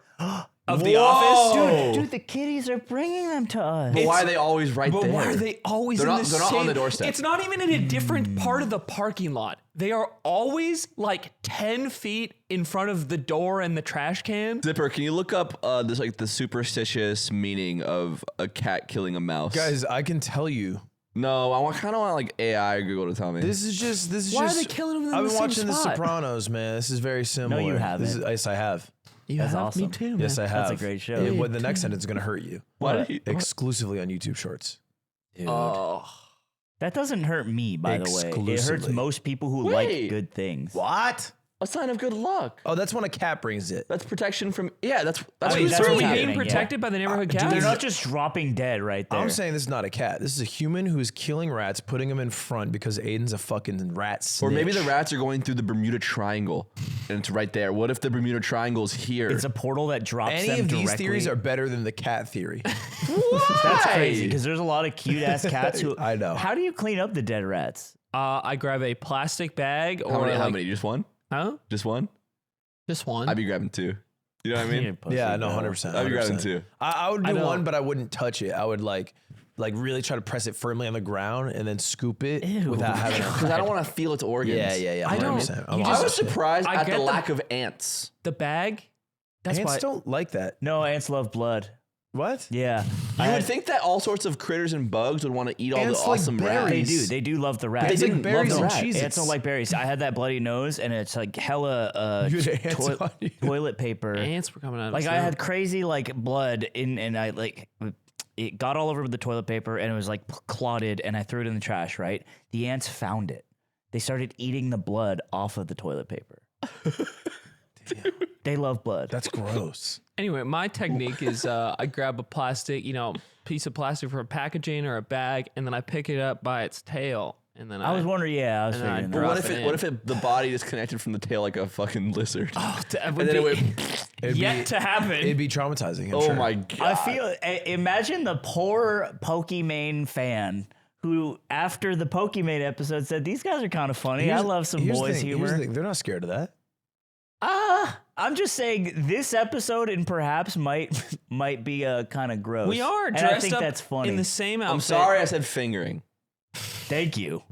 of The Office. Dude, the kitties are bringing them to us. But why are they always right But there? why are they always They're in not- the they're not same? on the doorstep. It's not even in a different part of the parking lot. They are always like 10 feet in front of the door and the trash can. Zipper, can you look up this like the superstitious meaning of a cat killing a mouse? Guys, I can tell you. No, I kind of want like AI or Google to tell me. This is just. Why are they killing them in I've the been same watching The spot? Sopranos, man. This is very similar. you haven't. Yes, I have. That's awesome. Me too, man. Yes, I have. That's a great show. Yeah, but the next sentence is gonna hurt you. Why did he? Exclusively on YouTube Shorts. Dude. Oh, That doesn't hurt me, by the way. It hurts Exclusively. most people who Wait. like good things. What? a sign of good luck. Oh, that's when a cat brings it. That's protection from. Yeah, that's Wait, what Who's that's it's what's really really being happening, protected by the neighborhood dude, cats? They're not just dropping dead right there. I'm saying this is not a cat. This is a human who is killing rats, putting them in front because Aiden's a fucking rat snitch. Or maybe the rats are going through the Bermuda Triangle, and it's right there. What if the Bermuda Triangle's here? It's a portal that drops Any them of these directly. theories are better than the cat theory. That's crazy because there's a lot of cute ass cats who. I know. How do you clean up the dead rats? I grab a plastic bag how or many? How like, many? Just one? Huh? Just one? Just one. I'd be grabbing two. You know what I mean? Yeah, no, 100%. I'd be grabbing 100%. two. I would do know. one, but I wouldn't touch it. I would like really try to press it firmly on the ground and then scoop it Ew. without having a Because I don't want to feel its organs. Yeah. I don't- 100%. you I just- was surprised I at get the the- lack of ants. the bag. That's Ants why. don't like that. No, ants love blood. What? Yeah, You would think that all sorts of critters and bugs would want to eat all Ants the like awesome berries. rats. they do. They do love the rats. They It's like didn't berries love and the rat. Cheez-Its. Ants don't like berries. I had that bloody nose, and it's like hella You had ants on you. toilet paper. Ants were coming out. Of Like his I nose. had crazy like blood in, and I like it got all over the toilet paper, and it was like clotted, and I threw it in the trash. Right, the ants found it. They started eating the blood off of the toilet paper. They love blood. That's gross. Anyway, my technique is I grab a plastic, piece of plastic from a packaging or a bag, and then I pick it up by its tail, and then I was wondering. Yeah, I was and then I figuring But that. what drop if it in. what if the body disconnected from the tail like a fucking lizard? that and would then it be went. It'd yet be, to happen? It'd be traumatizing. I'm Oh sure. my god! I feel. Imagine the poor Pokimane fan who, after the Pokimane episode, said, "These guys are kind of funny. I love some here's the boys thing, here's the humor." thing, they're not scared of that. I'm just saying this episode and perhaps might be kind of gross. we are and dressed I think up that's funny. in the same outfit. I'm sorry, I said fingering. Thank you.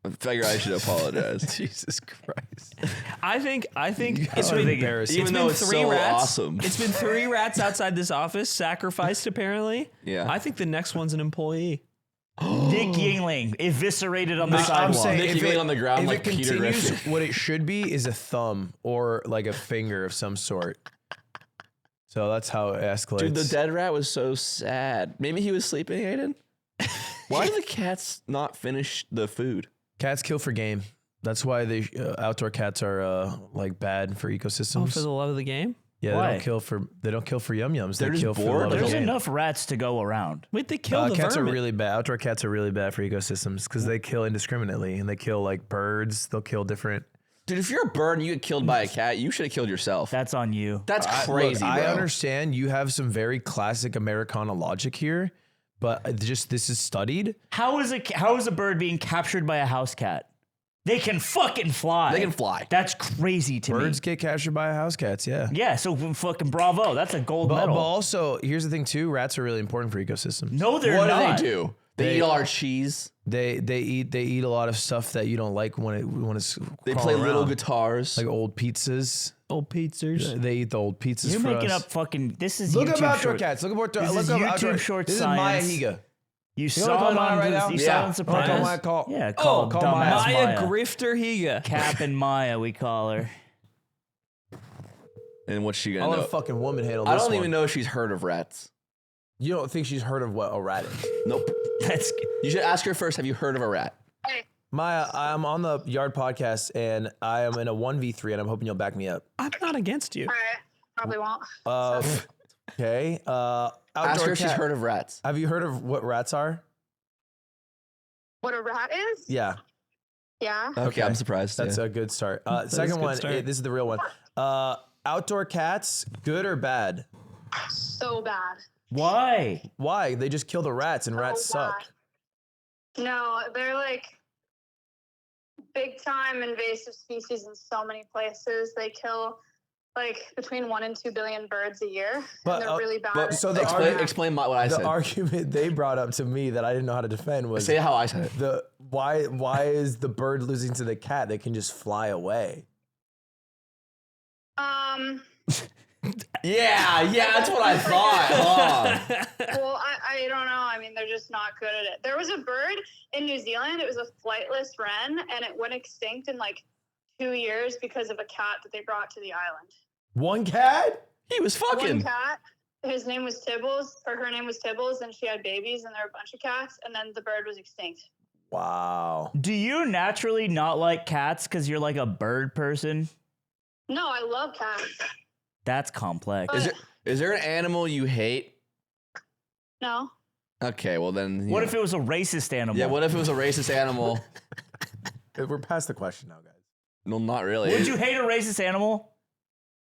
I figure I should apologize. Jesus Christ. I think it's are been embarrassing. Even though it's three so rats. awesome. It's been 3 rats outside this office, sacrificed apparently. Yeah. I think the next one's an employee. Nick Yingling eviscerated on the I'm sidewalk. saying Nick if Yingling it, on the ground if like it Peter continues, Griffin. what it should be is a thumb or like a finger of some sort. So that's how it escalates. Dude, the dead rat was so sad. Maybe he was sleeping, Aiden. Why do the cats not finish the food? Cats kill for game. That's why they outdoor cats are like bad for ecosystems. Oh, for the love of the game? Yeah, Why? they don't kill for yum yums. They're They just kill for the bored. love of There's the game. enough rats to go around. Wait, they killed the Cats vermin. are really bad. Outdoor cats are really bad for ecosystems because they kill indiscriminately and they kill like birds. They'll kill different. Dude, if you're a bird and you get killed by a cat, you should have killed yourself. That's on you. That's Look, crazy, I bro. understand you have some very classic Americana logic here, but just this is studied. How is a bird being captured by a house cat? They can fucking fly. They can fly. That's crazy to Birds me. get captured by house cats. Yeah. Yeah, so fucking bravo. That's a gold But medal. also, here's the thing too: rats are really important for ecosystems. No, they're What not. do they do? They eat all our cheese. They eat a lot of stuff that you don't like when it's They play crawling little around. guitars. like old pizzas. Old pizzas. They eat the old pizzas. You're for making us. up fucking. This is Look YouTube up outdoor short. cats. Look up This look is up YouTube outdoor. short This science. is Maya Higa. You You saw wanna call it Maya on right now? You Yeah. saw it on Wanna Sopranos. call Maya? Call. Yeah, call call dumbass Maya. Maya. Grifter Higa. Cap and Maya, we call her. And what's she I'll gonna let a know? fucking woman handle I this don't one. even know if she's heard of rats. You don't think she's heard of what a rat is? Nope. That's You should ask her first. Have you heard of a rat? Hey, Maya, I'm on the Yard podcast and I am in a 1v3 and I'm hoping you'll back me up. I'm not against you. all right. Probably won't. Okay. Ask Outdoor her if she's cat. heard of rats. Have you heard of what rats are? What a rat is? Yeah. Yeah. Okay, I'm surprised. That's yeah. a good start. is a Second good one, start. this is the real one. Outdoor cats, good or bad? So bad. why. Why? They just kill the rats and rats So suck. bad. No, they're like big time invasive species in so many places. They kill like between 1 and 2 billion birds a year. But, and they're really bad. But at so the explain what I The said. argument they brought up to me that I didn't know how to defend was Say how I said it. why is the bird losing to the cat? They can just fly away. Yeah, that's what I thought. Huh? Well, I don't know. I mean, they're just not good at it. There was a bird in New Zealand. It was a flightless wren, and it went extinct in like 2 years because of a cat that they brought to the island. One cat? He was fucking. One cat. His name was Tibbles, or her name was Tibbles, and she had babies, and there were a bunch of cats, and then the bird was extinct. Wow. Do you naturally not like cats because you're like a bird person? No, I love cats. That's complex. But Is there an animal you hate? no. Okay, well then. What if it was a racist animal? Yeah, what if it was a racist animal? We're past the question now, guys. No, not really. Would you hate a racist animal?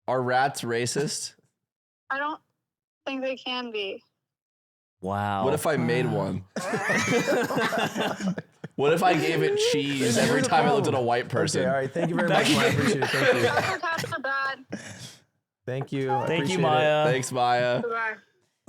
Are rats racist? I don't think they can be. Wow. What if I made one? What if I gave it cheese every time I looked at a white person? Okay, all right. Thank you very much. I appreciate it. Thank you. Cats are bad. Thank you. I Thank you, appreciate it. Maya. Thanks, Maya. Goodbye.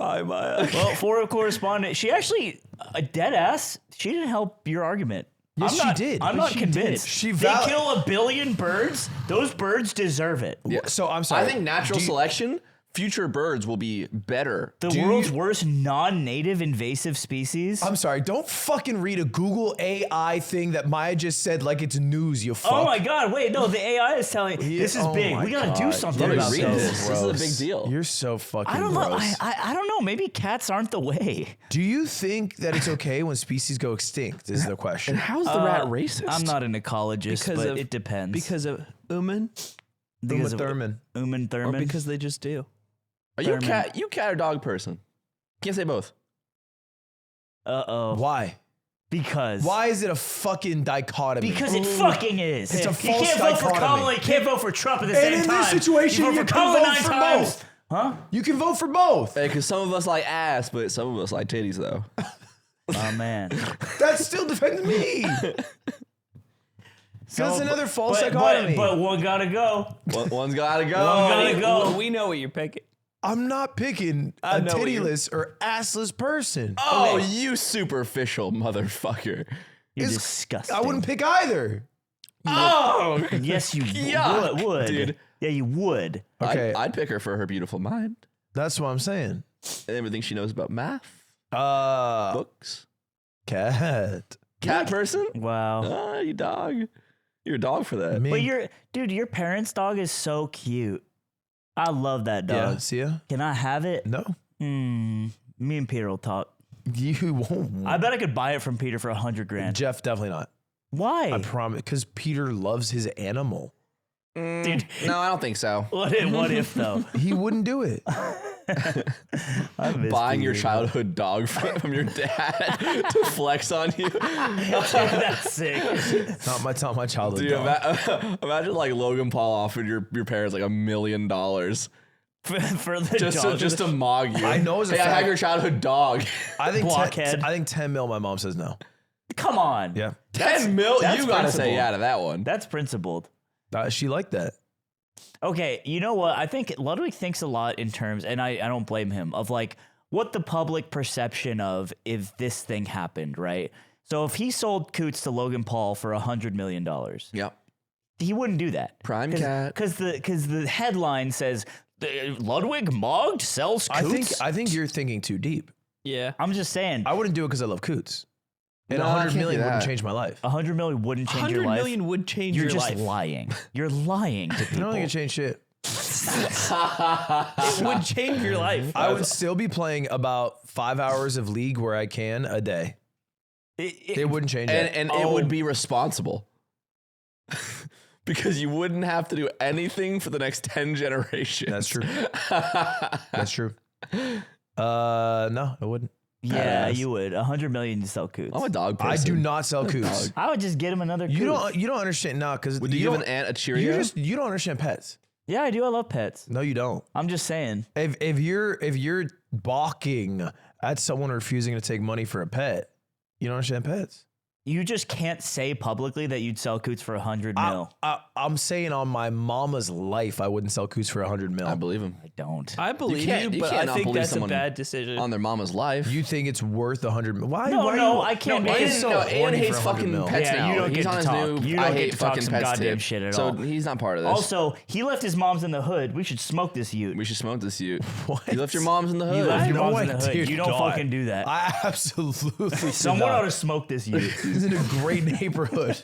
Hi, Maya. Well, for a correspondent, she actually, a dead ass, she didn't help your argument. Yes, I'm she not, did. I'm Yes, not she convinced. did. She they val- kill 1 billion birds. Those birds deserve it. So I'm sorry. I think natural selection, future birds will be better. The world's worst non-native invasive species. I'm sorry. Don't fucking read a Google AI thing that Maya just said like it's news. You fuck. Oh my God! Wait, no. The AI is telling this is oh big. my We gotta do God. something Let me about read this. this. This is a big deal. You're so fucking I don't know. gross. I don't know. Maybe cats aren't the way. Do you think that it's okay when species go extinct? Is the question. How's the rat racist? I'm not an ecologist, but it depends. Because of Uma Because of Thurman. Uma or Thurman. because they just do. Are you a Thurman. cat or dog person? Can't say both. Why? Because. Why is it a fucking dichotomy? Because it fucking is. It's a you false can't vote for dichotomy. Kamala, you can't vote for Trump at the And same in time. this situation, you you vote for can Kamala vote 9 for times. both. Huh? You can vote for both. Because some of us like ass, but some of us like titties, though. Oh man. That still defends me. That's another false but, dichotomy. But one gotta go. One's gotta go. One gotta go. Well, we know what you're picking. I'm not picking a know what you're- tittyless or assless person. Oh, you superficial motherfucker. You're It's- disgusting. I wouldn't pick either. Oh, Yes, you Yuck, would. dude. Yeah, you would. Okay, I'd pick her for her beautiful mind that's what I'm saying. and everything she knows about math, Uh, books. cat. Cat person? Wow. Ah, you dog. You're a dog for that. Me. But your parents' dog is so cute. I love that dog. Yeah, see ya? Can I have it? No, Me and Peter will talk. you won't. I bet I could buy it from Peter for $100 grand. Jeff, definitely not. Why? I promise. Because Peter loves his animal. Dude, No, I don't think so. what if though? He wouldn't do it. I miss Buying your Peter. childhood dog from your dad to flex on you. That's sick. Not my childhood Dude, dog. imagine like Logan Paul offered your parents like $1 million for the dog. just to mog you. I know as a hey, I fact- have your childhood dog. I think Blockhead. I think 10 mil. My mom says no. Come on. Yeah, 10 mil? that's You gotta say principled. yeah to that one. That's principled. she liked that. Okay, you know what? I think Ludwig thinks a lot in terms, and I don't blame him, of like what the public perception of if this thing happened, right? So if he sold Coots to Logan Paul for $100 million, Yep. he wouldn't do that. Prime cat. Because the headline says Ludwig mogged sells Coots. I think you're thinking too deep. Yeah. I'm just saying, I wouldn't do it because I love Coots. And No, I 100 can't million do wouldn't that. change my life. 100 million wouldn't change your 100 life. million would change You're your just life. lying. You're lying to I people. don't think it changed shit. It would change your life. I would still be playing about 5 hours of League where I can a day. It wouldn't change it. And it would be responsible. Because you wouldn't have to do anything for the next 10 generations. That's true. That's true. No, it wouldn't. Yeah, Badass. you would. 100 million to sell Coots. I'm a dog person. I do not sell Coots. I would just get him another Coot. You don't understand now because Would you give an ant a Cheerio? you don't understand pets. Yeah, I do. I love pets. No, you don't. I'm just saying. If you're balking at someone refusing to take money for a pet, you don't understand pets. You just can't say publicly that you'd sell coots for 100 mil. I'm saying on my mama's life, I wouldn't sell coots for 100 mil. I believe him. I don't. I believe can't- you, you but can't I not think believe that's a someone bad decision. On their mama's life. You think it's worth 100 mil? Why? No, why no, you- I can't No, be- Aiden No, so Aiden horny hates for 100 fucking mil. pets Yeah, now. you don't He's get on to his talk. new You I don't get hate to talk fucking some pets goddamn tip. shit at so all. he's not part of this. Also, he left his mom's in the hood. We should smoke this ute. we should smoke this ute. What? You left your mom's in the hood. You left your No, mom's in I the hood. did You don't not. fucking do that. I absolutely did Someone not. ought to smoke this ute. He's in a great neighborhood.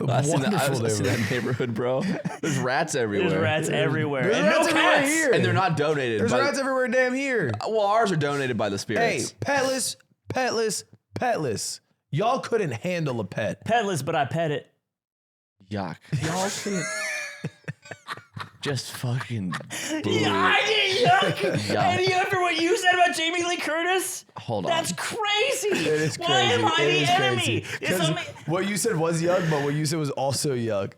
I seen that, Wonderful I seen neighborhood. that neighborhood, bro. There's rats everywhere. There's rats everywhere. There's and rats no everywhere cats. here. And they're not donated. There's by, rats everywhere damn here. Well, ours are donated by the Hey, spirits. petless, petless, petless. Y'all couldn't handle a pet. Petless, but I pet it. Yuck. Y'all couldn't. Just fucking. Boo. Yeah, I did yuck. Yuck. And you ever what you said about Jamie Lee Curtis? Hold on. That's crazy. It is Why crazy. am I It the is enemy? crazy. It's 'Cause only, what you said was yuck, but what you said was also yuck.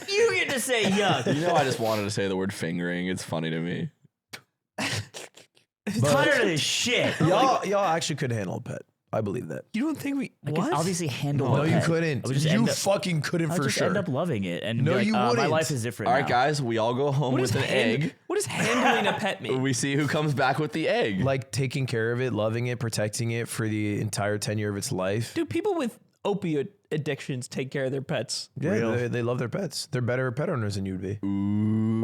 you get to say yuck. You know, I just wanted to say the word fingering. It's funny to me. I'm tired of this shit. Y'all actually couldn't handle a pet. I believe that. You don't think we I can obviously handle No, a you pet. couldn't. I would just You end up, fucking couldn't I for would just sure. end up loving it and No, be like, you my wouldn't. life is different All right, now. guys, we all go home with an egg. What is handling a pet mean? We see who comes back with the egg. Like taking care of it, loving it, protecting it for the entire tenure of its life. Do people with opioid addictions take care of their pets? Yeah, they love their pets. They're better pet owners than you'd be.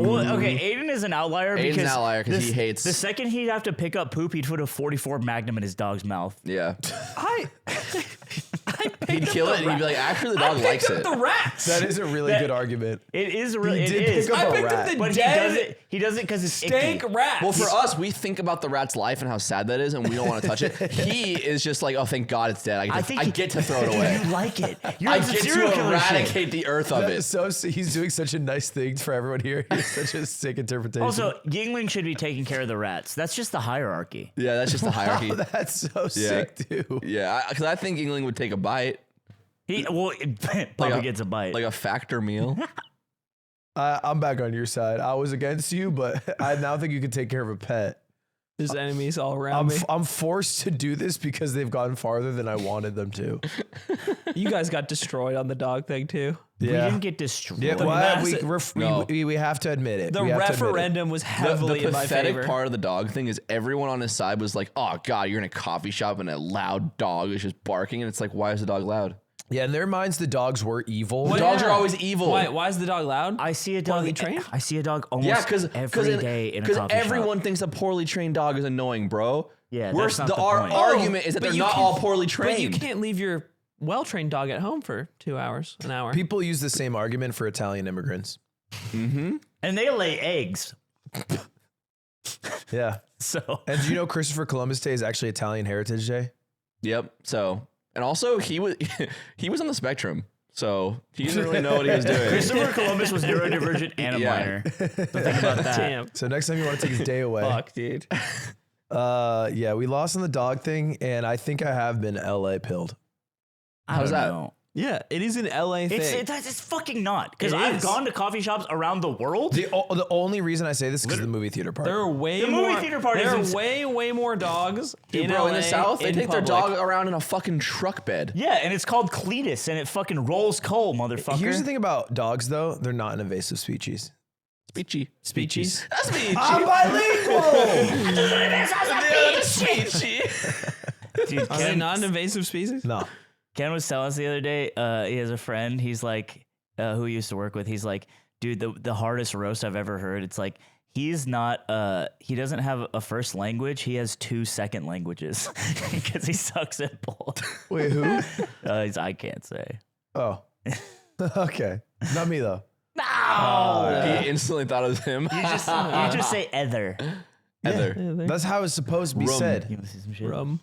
Well, okay, Aiden is an outlier Aiden's because an outlier 'cause he this- hates- The second he'd have to pick up poop, he'd put a 44 Magnum in his dog's mouth. Yeah. I He'd kill it and he'd be like, actually, the dog likes picked it. up the rats. That is a really good argument. It is really. He did it is. pick up I a picked up rat. the But dead he does it because it's stank icky. rats. Well, for us, we think about the rat's life and how sad that is, and we don't want to touch it. He is just like, oh, thank God it's dead. I get to throw it away. You like it. You're I into get serial to killer shit. eradicate the earth of it. So he's doing such a nice thing for everyone here. He has such a sick interpretation. Also, Yingling should be taking care of the rats. That's just the hierarchy. Yeah, that's just the hierarchy. That's so sick too. Yeah, because I think England would take a bite, Papa gets a bite. like a factor meal. I'm back on your side. I was against you, but I now think you can take care of a pet. There's enemies all around me. I'm forced to do this because they've gone farther than I wanted them to. You guys got destroyed on the dog thing too. we didn't get destroyed. Yeah, The well, massive- we have to admit it. The We have to admit it. referendum was The heavily in my pathetic favor. part of the dog thing is everyone on his side was like, oh, God, you're in a coffee shop and a loud dog is just barking. And it's like, why is the dog loud? Yeah, in their minds, the dogs were evil. The dogs are always evil. Why is the dog loud? I see a dog. Poorly trained? I see a dog almost Yeah, because every day in a coffee shop. everyone thinks a poorly trained dog is annoying, bro. Yeah, We're, that's not the our point. argument is that But they're you not can't- all poorly trained. But you can't leave your well-trained dog at home for 2 hours, an hour. People use the same argument for Italian immigrants. And they lay eggs. Yeah. So And do you know Christopher Columbus Day is actually Italian Heritage Day? Yep. So, and also he was on the spectrum, so he didn't really know what he was doing. Christopher Columbus was neurodivergent and a Yeah. minor. So think about that. Damn. So next time you want to take his day away. Fuck, dude. Yeah, we lost on the dog thing, and I think I have been LA pilled. I How's don't that? know. Yeah, it is an LA thing. It's fucking not. Because It I've is. gone to coffee shops around the world. The only reason I say this is because of the movie theater part. There are way The more. movie theater party There is are way more dogs Dude, in bro, LA in the South, they in take their public. dog around in a fucking truck bed. Yeah, and it's called Cletus, and it fucking rolls coal, motherfucker. Here's the thing about dogs, though. They're not an invasive species. Speechy. Speechies. That's me. I'm bilingual! Speechy. Dude, Are they non-invasive species? No. Ken was telling us the other day, he has a friend, he's like, who he used to work with, he's like, dude, the hardest roast I've ever heard, it's like, he's not, he doesn't have a first language, he has 2 second languages, because he sucks at both. Wait, who? I can't say. Oh. Okay. Not me, though. He instantly thought it was him. You just say ether. Heather. That's how it's supposed to be Rum. said. You wanna see some shit? Rum.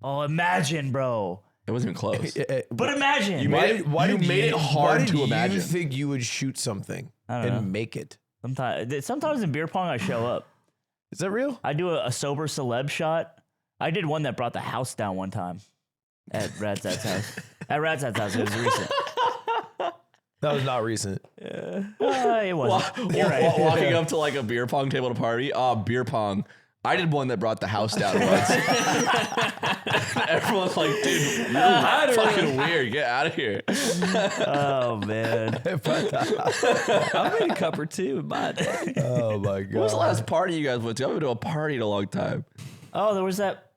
Oh, imagine, bro. It wasn't even close. But imagine. You made it hard why did to imagine. you think you would shoot something I don't and know. make it? Sometimes in beer pong, I show up. Is that real? I do a sober celeb shot. I did one that brought the house down one time at Radzad's house. At Radzad's house, it was recent. That was not recent. It wasn't. You're right. Walking up to like a beer pong table to party. Beer pong. I did one that brought the house down once. Everyone's like, dude, you're fucking weird. Get out of here. Oh man. I made a cup or two in my day. Oh my god. What was the last party you guys went to? I haven't been to a party in a long time. Oh, there was that.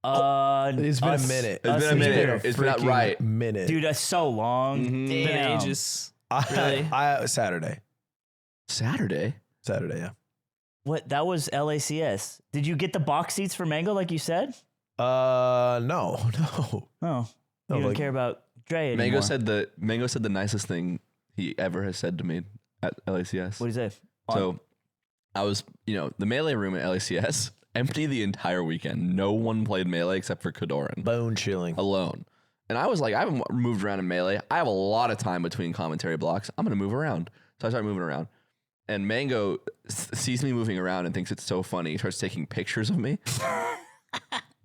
It's been a minute. It's been a minute. It's been freaking right. minute. Dude, that's so long. Mm-hmm. Been Damn. ages. Really? Saturday. Saturday? Saturday, yeah. What? That was LACS. Did you get the box seats for Mango like you said? No. Oh, No, you don't like- care about Dre anymore. Mango said the nicest thing he ever has said to me at LACS. What do you say? So I was, the Melee room at LACS empty the entire weekend. No one played Melee except for Kadoran Bone chilling. alone. And I was like, I haven't moved around in Melee. I have a lot of time between commentary blocks. I'm going to move around. So I started moving around. And Mango sees me moving around and thinks it's so funny. He starts taking pictures of me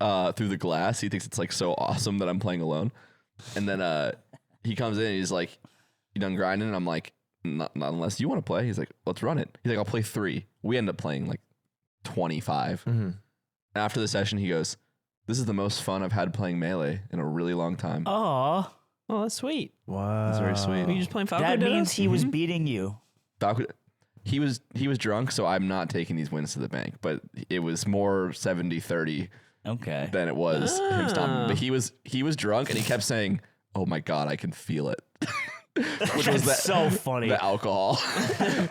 through the glass. He thinks it's like so awesome that I'm playing alone. And then he comes in and he's like, you done grinding? And I'm like, not unless you want to play. He's like, let's run it. He's like, I'll play 3. We end up playing like 25. Mm-hmm. After the session, he goes, this is the most fun I've had playing Melee in a really long time. Aw, Oh, that's sweet. Wow. That's very sweet. Were you just playing Falco? that Ditto? means he was beating you. Falco, he was drunk, so I'm not taking these wins to the bank, but it was more 70-30 Okay. than it was him stopping. But he was drunk and he kept saying, oh my God, I can feel it. Which was That's so funny. the alcohol,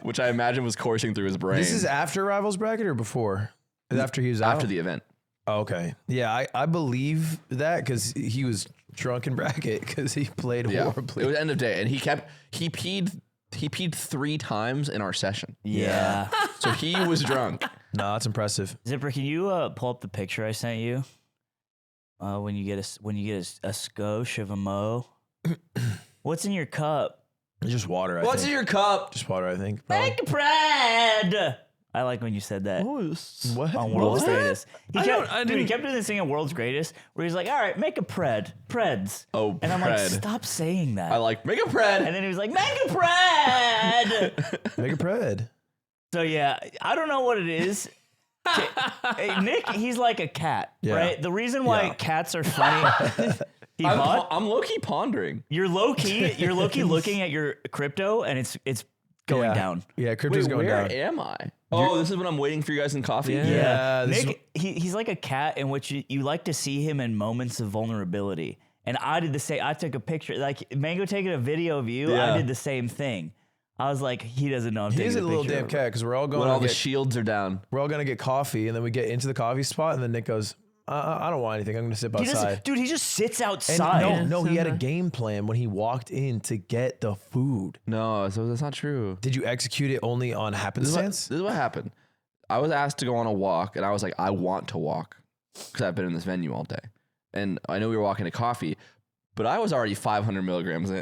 which I imagine was coursing through his brain. This is after Rivals Bracket or before? After he was out? after the event. Oh, okay. Yeah, I believe that because he was drunk in bracket because he played Yeah, horribly. it was end of day, and he peed 3 times in our session. Yeah. So he was drunk. No, that's impressive. Zipper, can you pull up the picture I sent you? When you get a skosh of a mo. What's in your cup? It's just water, I What's think. in your cup? Just water, I think. probably. Make bread. I like when you said that. What? On World's Greatest. He kept didn't- doing this thing on World's Greatest where he's like, all right, make a preds. Oh, And I'm like, pred. stop saying that. I like, make a pred. And then he was like, make a pred. Make a bread. So yeah, I don't know what it is. Hey, Nick, he's like a cat, Yeah. right? The reason why Yeah. cats are funny, I'm low-key pondering. you're low key looking at your crypto and it's going Yeah. down. Yeah, crypto's Wait, going where down. am I? Oh, this is when I'm waiting for you guys in coffee? Yeah, this Nick, he's like a cat in which you like to see him in moments of vulnerability. And I did the same. I took a picture, like Mango taking a video of you. Yeah. I did the same thing. I was like, he doesn't know I'm He taking is a a little picture damn of cat because we're all going When all to the get, shields are down. we're all gonna get coffee, and then we get into the coffee spot, and then Nick goes, I don't want anything. I'm gonna sit He outside. just, dude, he just sits And outside. no, he had a game plan when he walked in to get the food. No, so that's not true. Did you execute it only on happenstance? This is what happened. I was asked to go on a walk, and I was like, I want to walk because I've been in this venue all day. And I know we were walking to coffee, but I was already 500 milligrams in,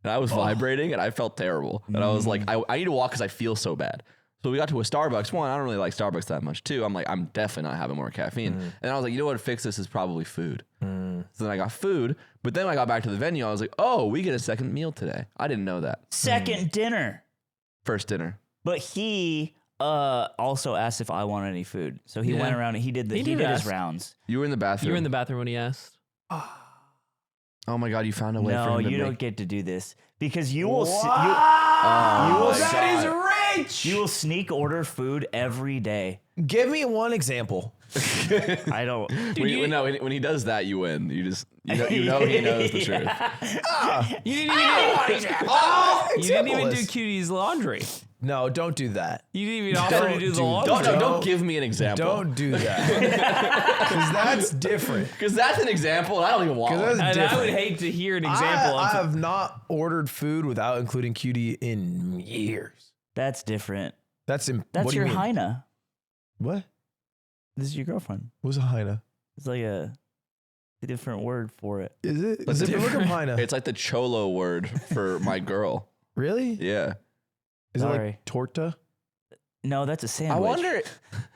and I was vibrating, and I felt terrible. And I was like, I need to walk because I feel so bad. So we got to a Starbucks. One, I don't really like Starbucks that much. Two, I'm like, I'm definitely not having more caffeine. And I was like, you know what would fix this is probably food. So then I got food, but then when I got back to the venue, I was like, oh, we get a second meal today. I didn't know that. Second dinner. First dinner. But he also asked if I wanted any food. So he went around and he did He his ask. rounds. You were in the bathroom. You were in the bathroom when he asked. Oh my God, you found a way for No, him to you make- don't get to do this because you will Oh my That God. is rich. you will sneak order food every day. Give me one example. I don't. When he does that, you win. You know he knows the truth. You didn't even do Example-less. Cutie's laundry. No, don't do that. You didn't even offer to do the do laundry. Don't give me an example. Don't do that. Because that's different. Because that's an example, and I don't even want 'Cause one. that's And I different. would hate to hear an example I of have not ordered food without including Cutie in years. That's different. That's That's what do you your mean? Heina. What? This is your girlfriend. What's a Heina? It's like a different word for it. Is it? That's Is it look up different. Heina? It's like the cholo word for my girl. Really? Yeah. Is it Sorry. like torta? No, that's a sandwich. I wonder,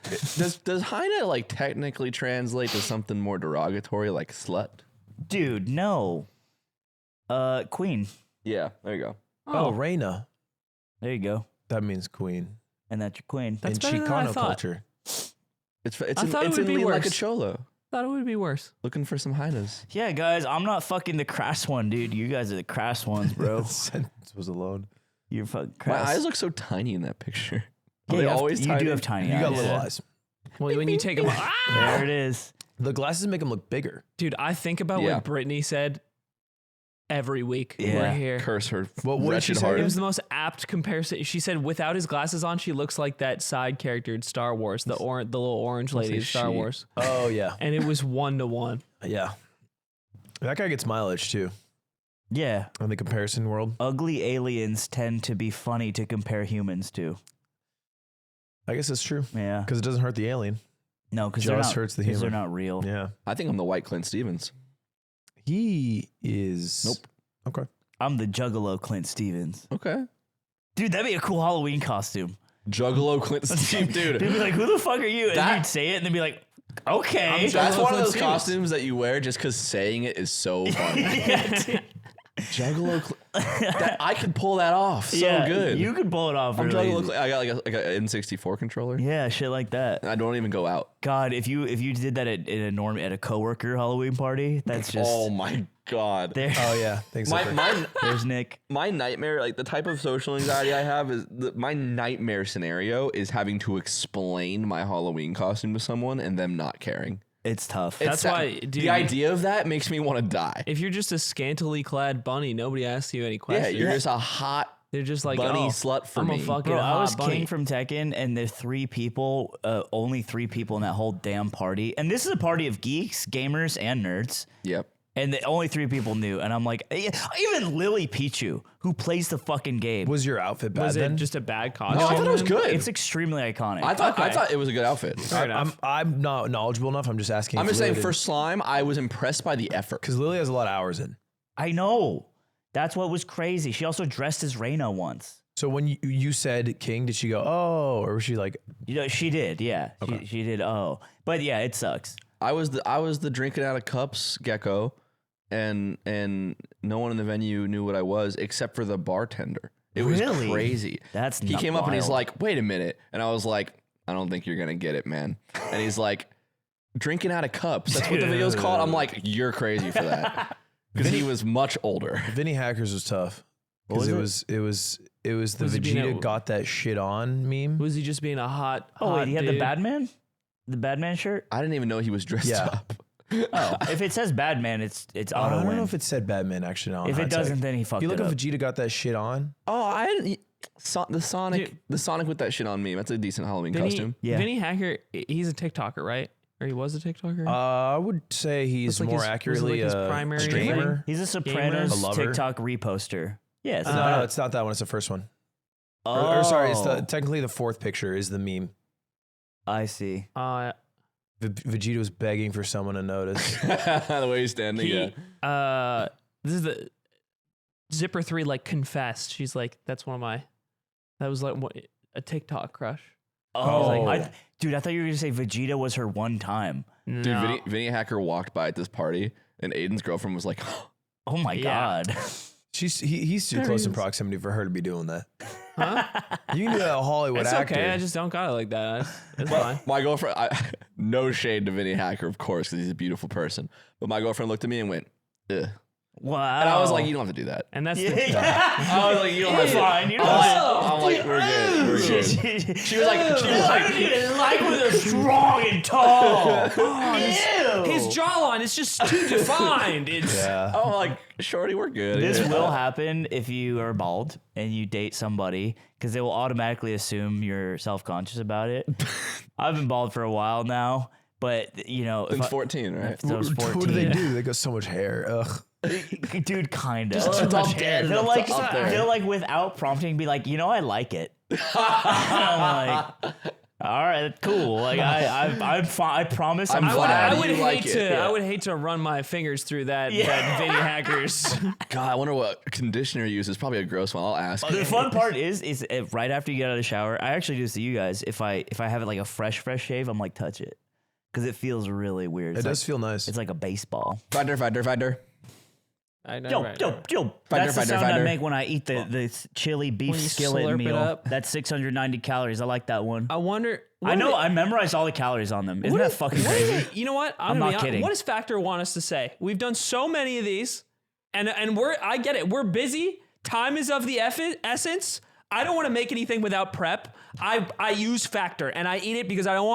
does Heina like technically translate to something more derogatory like slut? Dude, no. Queen. Yeah, there you go. Oh, Reina. There you go. That means queen. And that's your queen. That's in better than I Chicano thought. culture. It's I in, thought it it's would in be lean like a worse. cholo. Thought it would be worse. Looking for some hyenas. Yeah, guys, I'm not fucking the crass one, dude. You guys are the crass ones, bro. Sentence was alone. You're fucking My crass. eyes look so tiny in that picture. Yeah, Are they always you tiny? do have tiny You eyes. got little eyes. Well, when you take them, There it is. The glasses make them look bigger. dude, I think about Yeah. what Brittany said every week. Yeah. We're here. Curse her What did she wretched say heart. It was the most apt comparison. She said, without his glasses on, she looks like that side character in Star Wars, the little orange lady in Star she. Wars. Oh yeah, And it was 1-to-1. yeah. That guy gets mileage too Yeah. in the comparison world. Ugly aliens tend to be funny to compare humans to. I guess that's true Yeah. because it doesn't hurt the alien. No, because they're Just not, hurts the 'cause they're human. not real. Yeah, I think I'm the white Clint Stevens. he is. Nope. Okay. I'm the Juggalo Clint Stevens. Okay. Dude, that'd be a cool Halloween costume. Juggalo Clint Stevens, They'd dude. be like, who the fuck are you? And That- you'd say it and they'd be like, okay. That's Juggalo one of Clint those Stevens. costumes that you wear just because saying it is so funny. Yeah, dude. Juggalo Clint. I could pull that off so Yeah, good. You could pull it off. I'm Really Juggalo easy. Clint. I got like an N64 controller. Yeah, shit like that. I don't even go out. God, if you did that at a coworker Halloween party, that's just Oh my god. there. Oh yeah. Thanks. My There's Nick. my nightmare, like the type of social anxiety I have, is my nightmare scenario is having to explain my Halloween costume to someone and them not caring. It's tough. That's why, dude, the idea of that makes me want to die. if you're just a scantily clad bunny, nobody asks you any Yeah, questions. you're just a hot They're just like, bunny oh, slut for I'm me. a fucking Bro, I hot was bunny. king from Tekken, and the three people, only three people in that whole damn party. And this is a party of geeks, gamers, and nerds. Yep. And the only three people knew. And I'm like, even Lily Pichu, who plays the fucking game. Was your outfit bad Was then? it just a bad costume? No, I thought it was then? good. It's extremely iconic. I thought Okay. it was a good outfit. Fair enough. I'm not knowledgeable enough. I'm just asking. I'm just saying, for slime, I was impressed by the effort. because Lily has a lot of hours in. I know. That's what was crazy. She also dressed as Reyna once. So when you said King, did she go, oh, or was she like, You know, she did, yeah. She did. Oh, but yeah, it sucks. I was the drinking out of cups gecko, and no one in the venue knew what I was except for the bartender. It was Really? crazy. That's he not came up and he's wild. like, "Wait a minute," and I was like, "I don't think you're gonna get it, man." And he's like, "Drinking out of cups. That's what the video's called." I'm like, "You're crazy for that," because he was much older. Vinnie Hackers was tough What because it was the Was he being Vegeta a- got that shit on meme. Was he just being a hot? Oh, hot wait, he had dude? the Batman? The Batman shirt? I didn't even know he was dressed Yeah. up. Oh, if it says Batman, it's I auto don't win. know if it said Batman actually. Now in If it hindsight. doesn't, then he fucked you it look up. if Vegeta got that shit on. Oh, I didn't. The Sonic, Dude. the Sonic with that shit on me. That's a decent Halloween Vinny, costume. Yeah. Vinny Hacker, he's a TikToker, right? Or he was a TikToker? I would say he's Looks like more his- accurately was it like his a primary streamer. He's a Sopranos A lover? TikTok reposter. Yes. No, it's not that one. It's the first one. oh, Or sorry, it's technically the fourth picture is the meme. I see. Vegeta was begging for someone to notice. The way he's standing. Yeah. This is the Zipper 3 like confessed. She's like, that's one of my, that was like a TikTok crush. Oh, like- dude, I thought you were going to say Vegeta was her one time. Dude, No. Vinny Hacker walked by at this party, and Aiden's girlfriend was like, Oh my Yeah. God. He's too There close he in is. proximity for her to be doing that. Huh? You can do that Hollywood It's actor. okay. I just don't got it like that. It's fine. my girlfriend, no shade to Vinny Hacker, of course, because he's a beautiful person. But my girlfriend looked at me and went, ugh. Wow. And I was like, you don't have to do that. And that's Yeah, the, yeah. I was like, you don't have It's to. fine. You don't I'm like, we're good. We're good. She was like- I don't even like when they're strong and tall. Ew. his jawline is just too defined. It's Yeah. I'm like, shorty, we're good. This Yeah. will happen if you are bald and you date somebody because they will automatically assume you're self-conscious about it. I've been bald for a while now, but you know, Since 14, right? I was 14. What do they do? They got so much hair. Ugh. Dude, kind of. Just too much hair. They'll Up there. they'll like without prompting be like, you know, I like it. I'm like, all right, cool. Like I promise I'm I'm fine. glad I would you hate like to. it. I would hate to run my fingers through that. Yeah. That Vinny Hackers. God, I wonder what conditioner you use. It's probably a gross one. I'll ask. The fun part is right after you get out of the shower, I actually do this to you guys. If I have it like a fresh shave, I'm like, touch it. Because it feels really weird. It It's does feel nice. It's like a baseball. Fighter. I know. Yo, right, yo, right. yo. Finder, That's the sound I finder. make when I eat the chili beef When you skillet slurp it meal. up. That's 690 calories. I like that one. I wonder. I know. I memorized all the calories on them. Isn't What that is- fucking what crazy? is- You know what? I'm gonna not be honest. kidding. What does Factor want us to say? We've done so many of these, and I get it. We're busy. Time is of the essence. I don't want to make anything without prep. I use Factor and I eat it because I don't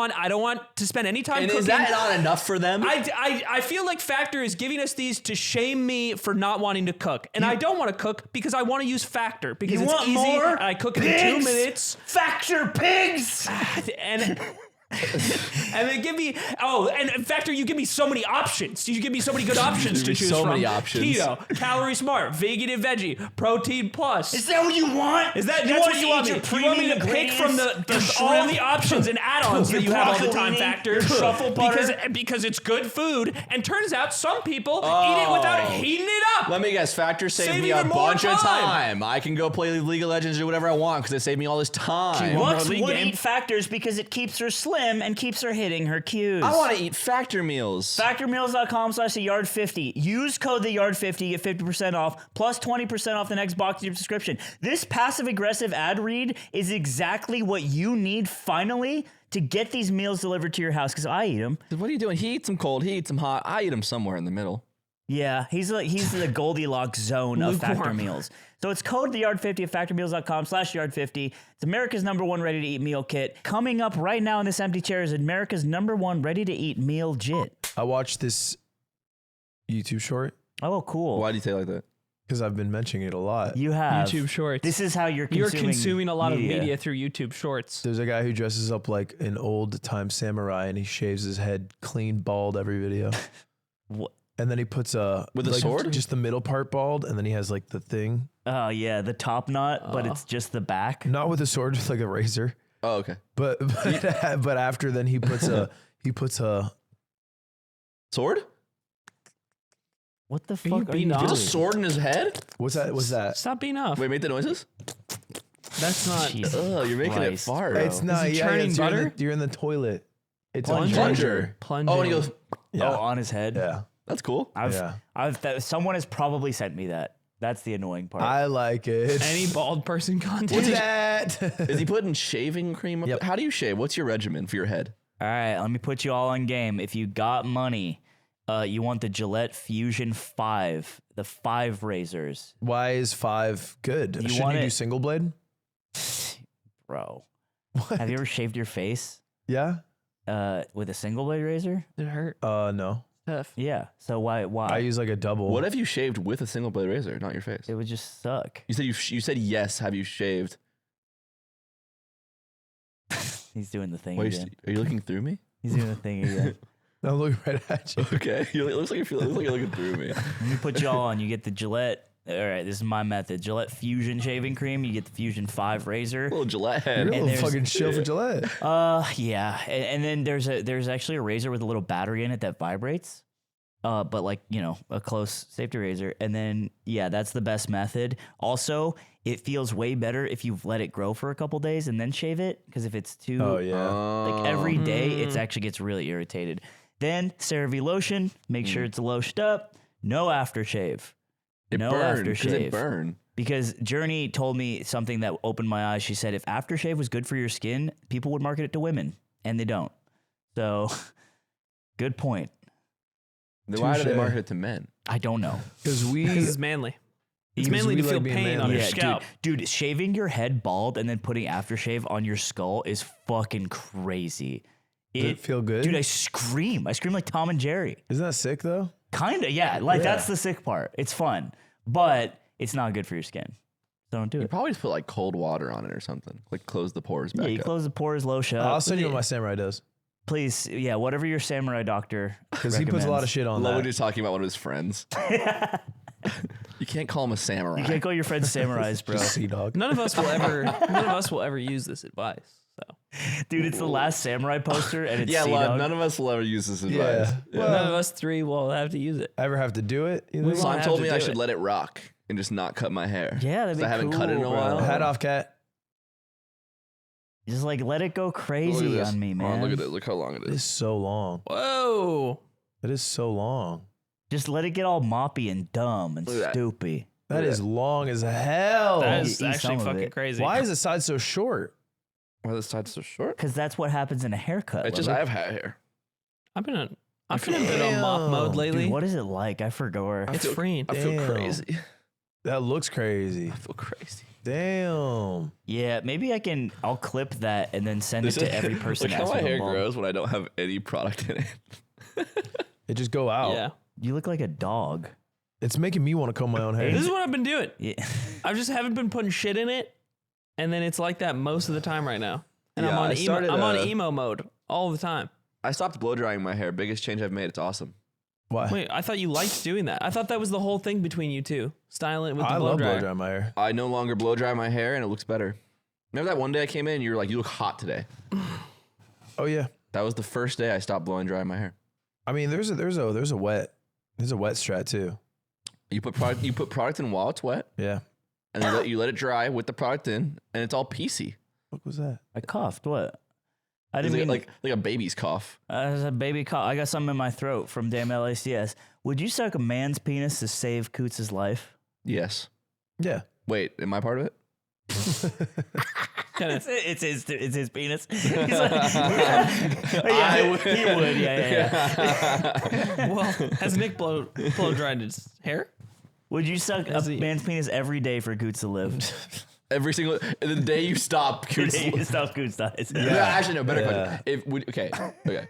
want to spend any time And cooking. is that not enough for them? I feel like Factor is giving us these to shame me for not wanting to cook. And I don't want to cook because I want to use Factor because You it's want easy more? and I cook it in 2 Pigs? minutes. Factor pigs. And and they give me and Factor, you give me so many options. You give me so many good options to me choose so from. many options. Keto, calorie smart, vegan and veggie, protein plus. Is that what you want? That's want what to you want eat me? your You want me to premium pick from ingredients, all shrimp, the options and add-ons that you have all the time, broccolini, Factor? your truffle butter? Because it's good food, and turns out some people eat it without heating it up. Let me guess. Factor saved Save me a even more bunch of time. time. I can go play League of Legends or whatever I want because it saved me all this time. Lux League would game? eat Factors because it keeps her slim and keeps her hitting her cues. I want to eat Factor meals. Factormeals.com/theyard50. Use code theyard50, get 50% off, plus 20% off the next box of your subscription. This passive-aggressive ad read is exactly what you need finally to get these meals delivered to your house, because I eat them. What are you doing? He eats them cold. He eats them hot. I eat them somewhere in the middle. Yeah, he's the Goldilocks zone of Factor Lukewarm. meals. So it's code theyard50 at factormeals.com/theyard50. It's America's #1 ready-to-eat meal kit. Coming up right now in this empty chair is America's #1 ready-to-eat meal jit. I watched this YouTube short Oh, cool. Why do you say it like that? because I've been mentioning it a lot. You have. YouTube Shorts. This is how you're You're consuming consuming a lot of media through YouTube Shorts. There's a guy who dresses up like an old time samurai and he shaves his head clean bald every video. What? And then he puts With a like, sword? just the middle part bald, and then he has like the thing, Oh, yeah, the top knot, but it's just the back. not with a sword, just like a razor. Oh, okay. But but after then he puts a Sword? What the you fuck are beating you off? He doing? has a sword in his head? what's that? Stop being off. Wait, make the noises? That's not. Jesus Ugh, you're making Christ, it fart. bro. It's not. he Yeah, churning it's, butter? You're in the toilet. It's Plunger? a plunger. Plunging. Oh, and he goes, Yeah. Oh, on his head? Yeah. that's cool. Someone has probably sent me that. That's the annoying part. I like it. Any bald person Do content. that. Is he putting shaving cream up? Yep. How do you shave? What's your regimen for your head? All right, let me put you all on game. If you got money, you want the Gillette Fusion 5, the 5 razors. Why is 5 good? You Shouldn't want you do it- single blade? Bro, What? have you ever shaved your face Yeah. with a single blade razor? It hurt. No. Tough. Yeah. So why? I use like a double. What have you shaved with a single blade razor, not your face? It would just suck. You said you said yes. Have you shaved? He's doing the thing Wait, again. are you looking through me? He's doing the thing again. No, look right at you. Okay, it looks like you're looking through me. Let me put you all on. You get the Gillette. All right, this is my method. Gillette Fusion shaving cream. You get the Fusion 5 razor. Little Gillette You're head. a little there's- fucking chill for Gillette. Yeah, and then there's actually a razor with a little battery in it that vibrates. But like, you know, a close safety razor. And then, yeah, that's the best method. Also, it feels way better if you've let it grow for a couple days and then shave it. Because if it's too, Oh yeah. like every day, it actually gets really irritated. Then CeraVe lotion, make sure it's lotioned up. No aftershave. It no burned because aftershave. it burned. Because Journey told me something that opened my eyes. She said if aftershave was good for your skin, people would market it to women, and they don't. So, good point. Then why do they Touche. market it to men? I don't know. Because Because it's manly. It's Because manly we to like feel being pain on manly. your Yeah, scalp. dude, shaving your head bald and then putting aftershave on your skull is fucking crazy. Does it feel good? Dude, I scream. I scream like Tom and Jerry. Isn't that sick though? Kinda, yeah. Like Yeah. that's the sick part. It's fun, but it's not good for your skin. So don't do You it. probably just put like cold water on it or something. Like close the pores back Yeah, you up. close the pores, low shut. I'll send you what my samurai does. Please, yeah, whatever your samurai doctor. Because he puts a lot of shit on Love when that. he's talking about one of his friends. You can't call him a samurai. You can't call your friends samurais, bro. Just sea dog. None of us will ever use this advice. So Dude, it's the last samurai poster, and it's Yeah, Sea love, Dog. none of us will ever use this advice. Yeah. none of us three will have to use it. Ever have to do it? You We think? won't Mom have told to me do I should it. let it rock and just not cut my hair. Yeah, that'd 'Cause be I haven't cut it in a cool, while. bro. Hat off, cat. Just like let it go Look at crazy this. on me, Hold on, man. look at this. Look how long it It is is. so long. Whoa. It is so long. Just let it get all moppy and dumb and Look at that. stupid. That is long as hell. That eat is some actually of fucking it. crazy. Why is the side so short? Why are the sides so short? Because that's what happens in a haircut. It's just I have hat hair. I've been in a bit on mop mode lately. Dude, what is it like? I forgot. It's freeing. I feel Damn. crazy. That looks crazy. I feel crazy. Damn. Yeah, maybe I'll clip that and then send it to every person. Look how my asking hair them bald. grows when I don't have any product in it. It just go out. Yeah. You look like a dog. It's making me want to comb my own hair. This is what I've been doing. Yeah. I just haven't been putting shit in it, and then it's like that most of the time right now. And Yeah, I started, I'm on emo mode all the time. I stopped blow drying my hair. Biggest change I've made. It's awesome. Why? Wait, I thought you liked doing that. I thought that was the whole thing between you two, styling it with the I blow love dryer. blow drying my hair. I no longer blow dry my hair and it looks better. Remember that one day I came in and you were like, you look hot today. Oh yeah. That was the first day I stopped blowing drying my hair. I mean, there's a wet strat too. You put product in while it's wet, Yeah. and you let it dry with the product in, and it's all piecey. What was that? I coughed. What? I It's didn't mean like a baby's cough. as a baby cough. I got something in my throat from damn LACS. Would you suck a man's penis to save Coots' life? Yes. Yeah. Wait, am I part of it? It's his penis. He's like, yeah, he would. Yeah. Well, has Nick blow dried his hair? Would you suck a man's penis every day for Coots to live? Every single the day you stop, Coots. Stop Coots dies. No, actually, no. Better Yeah. question. Okay.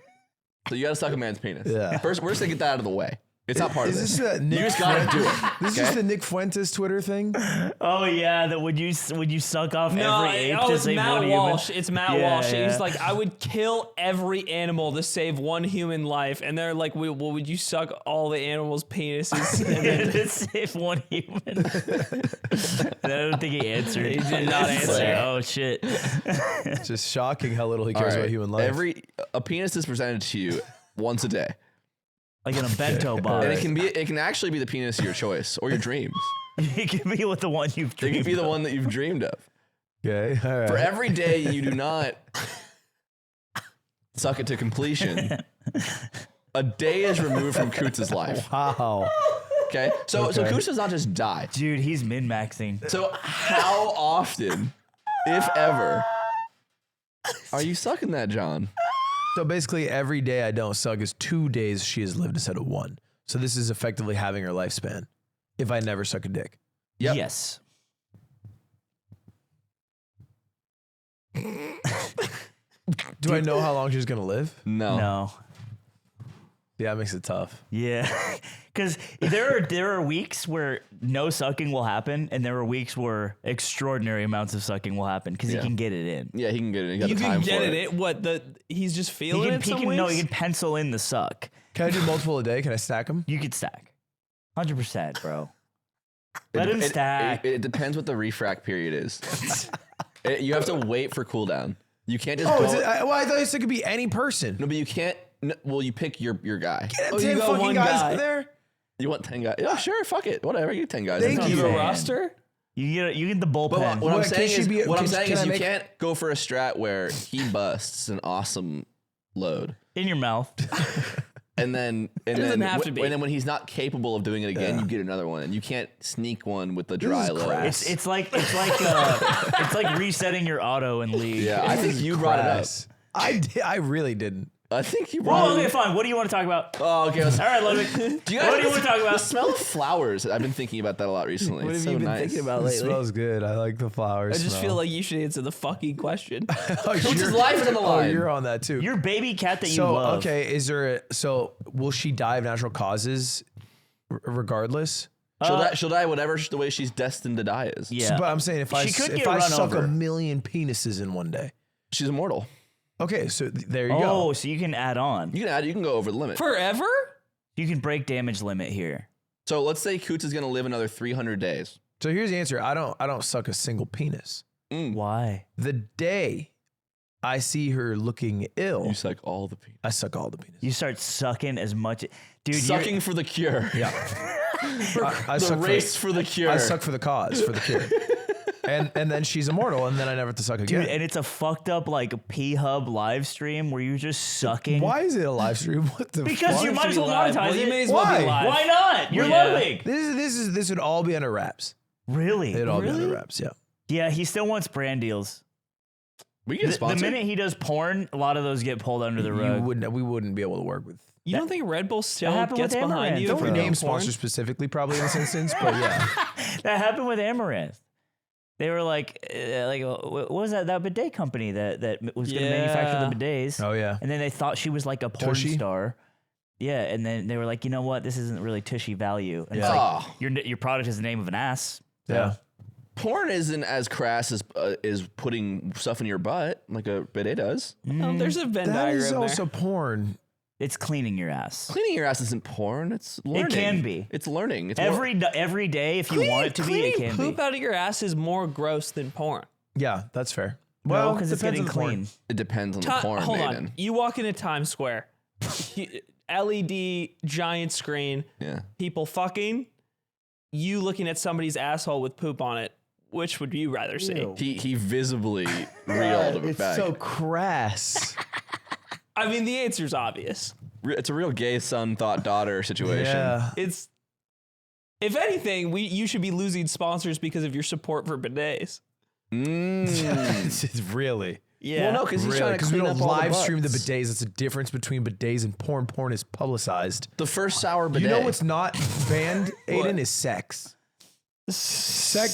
So you gotta suck a man's penis. Yeah. First, we're just gonna get that out of the way. It's not part of Is this. this You just gotta do it. This is okay? just the Nick Fuentes Twitter thing? Oh yeah, that would you suck off every ape to it's save Matt one Walsh. human? It's Matt Yeah, Walsh. yeah. He's like, I would kill every animal to save one human life. And they're like, well, would you suck all the animals' penises? And then to save one human. I don't think he answered. He did not answer. Oh shit. It's just shocking how little he All cares right. about human life. A penis is presented to you once a day, Like in a bento box. and it can actually be the penis of your choice or your dreams. It can be with the one you've It dreamed can be the of. one that you've dreamed of. Okay. All right. For every day you do not suck it to completion, a day is removed from Coots' life. Wow. Okay, so Okay. Coots does not just die. Dude, he's min-maxing. So how often, if ever, are you sucking that, John? So basically, every day I don't suck is 2 days she has lived instead of one. So this is effectively having her lifespan if I never suck a dick. Yep. Yes. Do I know how long she's going to live? No. No. Yeah, that makes it tough. Yeah, because there are weeks where no sucking will happen, and there are weeks where extraordinary amounts of sucking will happen because Yeah. he can get it in. Yeah, he can get it. He got you the can time get for it. What he's just feeling it some No, weeks? he can pencil in the suck. Can I do multiple a day? Can I stack them? You could stack, 100%, bro. Let him stack. It depends what the refract period is. You have to wait for cooldown. You can't just Oh, go. is it, I thought it could be any person. No, but you can't. No, well, you pick your guy. you 10 got fucking one guys guy. there? You want 10 guys? Yeah, sure. Fuck it. Whatever. You 10 guys. Thank That's you. not You have a Man. roster? You get the bullpen. But what I'm What, can saying she is, be- what I'm can- saying can is, I you make- can't go for a strat where he busts an awesome load, in your mouth. and then doesn't have to be. and then when he's not capable of doing it again, you get another one, and you can't sneak one with the dry is load. crass. It's like resetting your auto in League. Yeah, I think you brought it up. Crass. I really didn't. I think you Well, brought okay, it. fine. What do you want to talk about? Oh, okay. Let's, All right, Ludwig. do you guys What do you want to talk The about? smell of flowers. I've been thinking about that a lot recently. What It's have so you been nice. thinking about It lately? smells good. I like the flowers. I just feel like you should answer the fucking question. Coots' His life is on the line. you're on that too. Your baby cat that you so love. okay, will she die of natural causes regardless? She'll die whatever the way she's destined to die is. Yeah. But I'm saying if I She could if get I run suck over. a million penises in one day. She's immortal. Okay, so there you Oh, go. so you can add on. You can go over the limit. Forever? You can break damage limit here. So let's say Coots is gonna live another 300 days. So here's the answer. I don't suck a single penis. Why? The day I see her looking ill, You suck all the penis. I suck all the penis. You start sucking as much. Dude, Sucking for the cure. Yeah. I The suck race for the cure. I suck for the cause, for the cure. and then she's immortal, and then I never have to suck again. Dude, and it's a fucked up like P-Hub live stream where you're just sucking. Why is it a live stream? What the Because fuck? you might as well Live. monetize Well, it. you may as well be live. Why not? You're Yeah. Ludwig. This would all be under wraps. Really? It'd all be under wraps. Yeah. Yeah, he still wants brand deals. We get The sponsored. minute he does porn, a lot of those get pulled under the rug. We wouldn't be able to work with. You don't think Red Bull still happened gets with behind Amaranth. you? Don't if We you're name doing sponsors porn? specifically, probably in this instance, but yeah. That happened with Amaranth. They were like, what was that bidet company that was going to manufacture the bidets? Oh yeah. And then they thought she was like a porn Tushy? star. Yeah, and then they were like, you know what? This isn't really tushy value. And Yeah. it's like, Oh. your product is the name of an ass. Yeah. Porn isn't as crass as putting stuff in your butt like a bidet does. Oh, there's a Venn That diagram is there. also porn. It's cleaning your ass. Cleaning your ass isn't porn. It's learning. can be. It's learning. It's Every day, if you want it to be, it Cleaning can poop be. out of your ass is more gross than porn. Yeah, that's fair. No, because it's depends getting on the porn. clean. it depends on the porn, Hold Maiden. on. You walk into Times Square, LED giant screen, Yeah. people fucking, you looking at somebody's asshole with poop on it. Which would you rather see? He visibly reeled it It's back. so crass. I mean, the answer's obvious. It's a real gay son thought daughter situation. Yeah. It's, if anything, you should be losing sponsors because of your support for bidets. It's really. Yeah. Well, no, because he's Really, trying to because we clean don't up all live the stream the butts. bidets. It's a difference between bidets and porn. Porn is publicized. The first sour bidet. You know what's not banned, Aiden, What? is sex.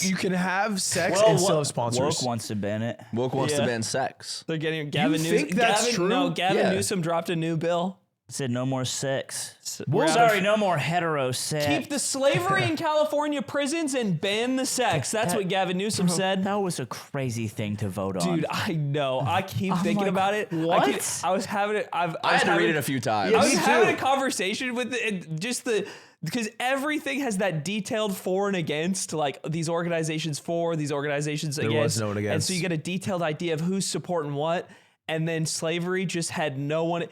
You can have sex and still have sponsors. Woke wants to ban it. Woke wants to Yeah. ban sex. They're getting Gavin Newsom. think that's true? No, Gavin Yeah. Newsom dropped a new bill. Said no more sex. We're out of- Sorry, no more hetero sex. Keep the slavery in California prisons and ban the sex. That's what Gavin Newsom said. That was a crazy thing to vote on. Dude, I know. I keep thinking like, about it. what? I was having it. I had to read it a few times. I was Me having too. a conversation with because everything has that detailed for and against, like these organizations for, these organizations against. was no one And against. so you get a detailed idea of who's supporting what. And then slavery just had no one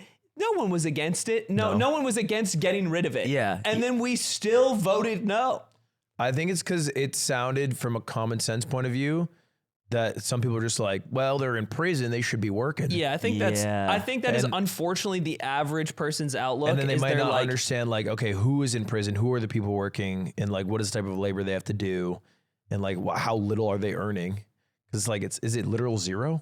was against it. No one was against getting rid of it. Yeah. And then we still voted no. I think it's because it sounded from a common sense point of view that some people are just like, well, they're in prison, they should be working. Yeah, I think Yeah. that is And- unfortunately the average person's outlook. And then they is might they're not like, understand, like, okay, who is in prison? Who are the people working? And like, what is the type of labor they have to do? And like, how little are they earning? Because like, is it literal zero?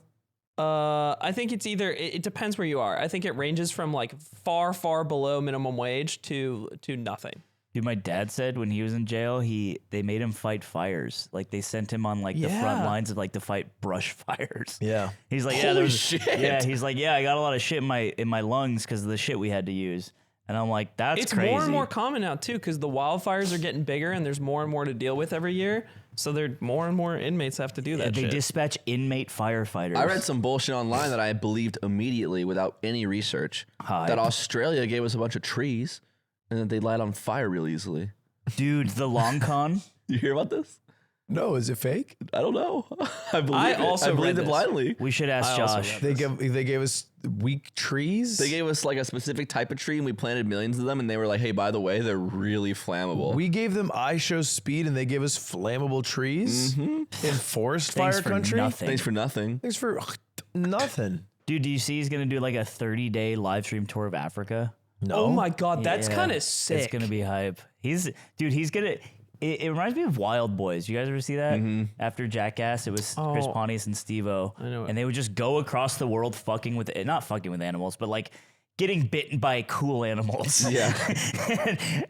I think it's either it depends where you are. I think it ranges from like far, far below minimum wage to nothing. Dude, my dad said when he was in jail, they made him fight fires. Like they sent him on like the front Yeah. lines of like to fight brush fires. Yeah. He's like, Holy there was, shit. Yeah, he's like, I got a lot of shit in my lungs because of the shit we had to use. And I'm like, that's It's crazy. more and more common now too, because the wildfires are getting bigger and there's more and more to deal with every year. So there more and more inmates have to do that. They shit. dispatch inmate firefighters. I read some bullshit online that I believed immediately without any research. Hype. That Australia gave us a bunch of trees and that they light on fire real easily. Dude, the long con. You hear about this? No, is it fake? I don't know. I believe I it. also I read believed it this. blindly. We should ask I also Josh. read They gave us weak trees. They gave us like a specific type of tree and we planted millions of them and they were like, hey, by the way, they're really flammable. We gave them ishowspeed and they gave us flammable trees in forest Thanks fire for country. nothing. Thanks for nothing. Thanks for nothing. Dude, do you see he's gonna do like a 30-day live stream tour of Africa? No. Oh my god, that's Yeah, kind of sick. It's gonna be hype. He's gonna. It reminds me of Wild Boys. You guys ever see that? After Jackass, it was Chris Oh. Pontius and Steve-O. I know it. And they would just go across the world not fucking with animals, but like getting bitten by cool animals. Yeah.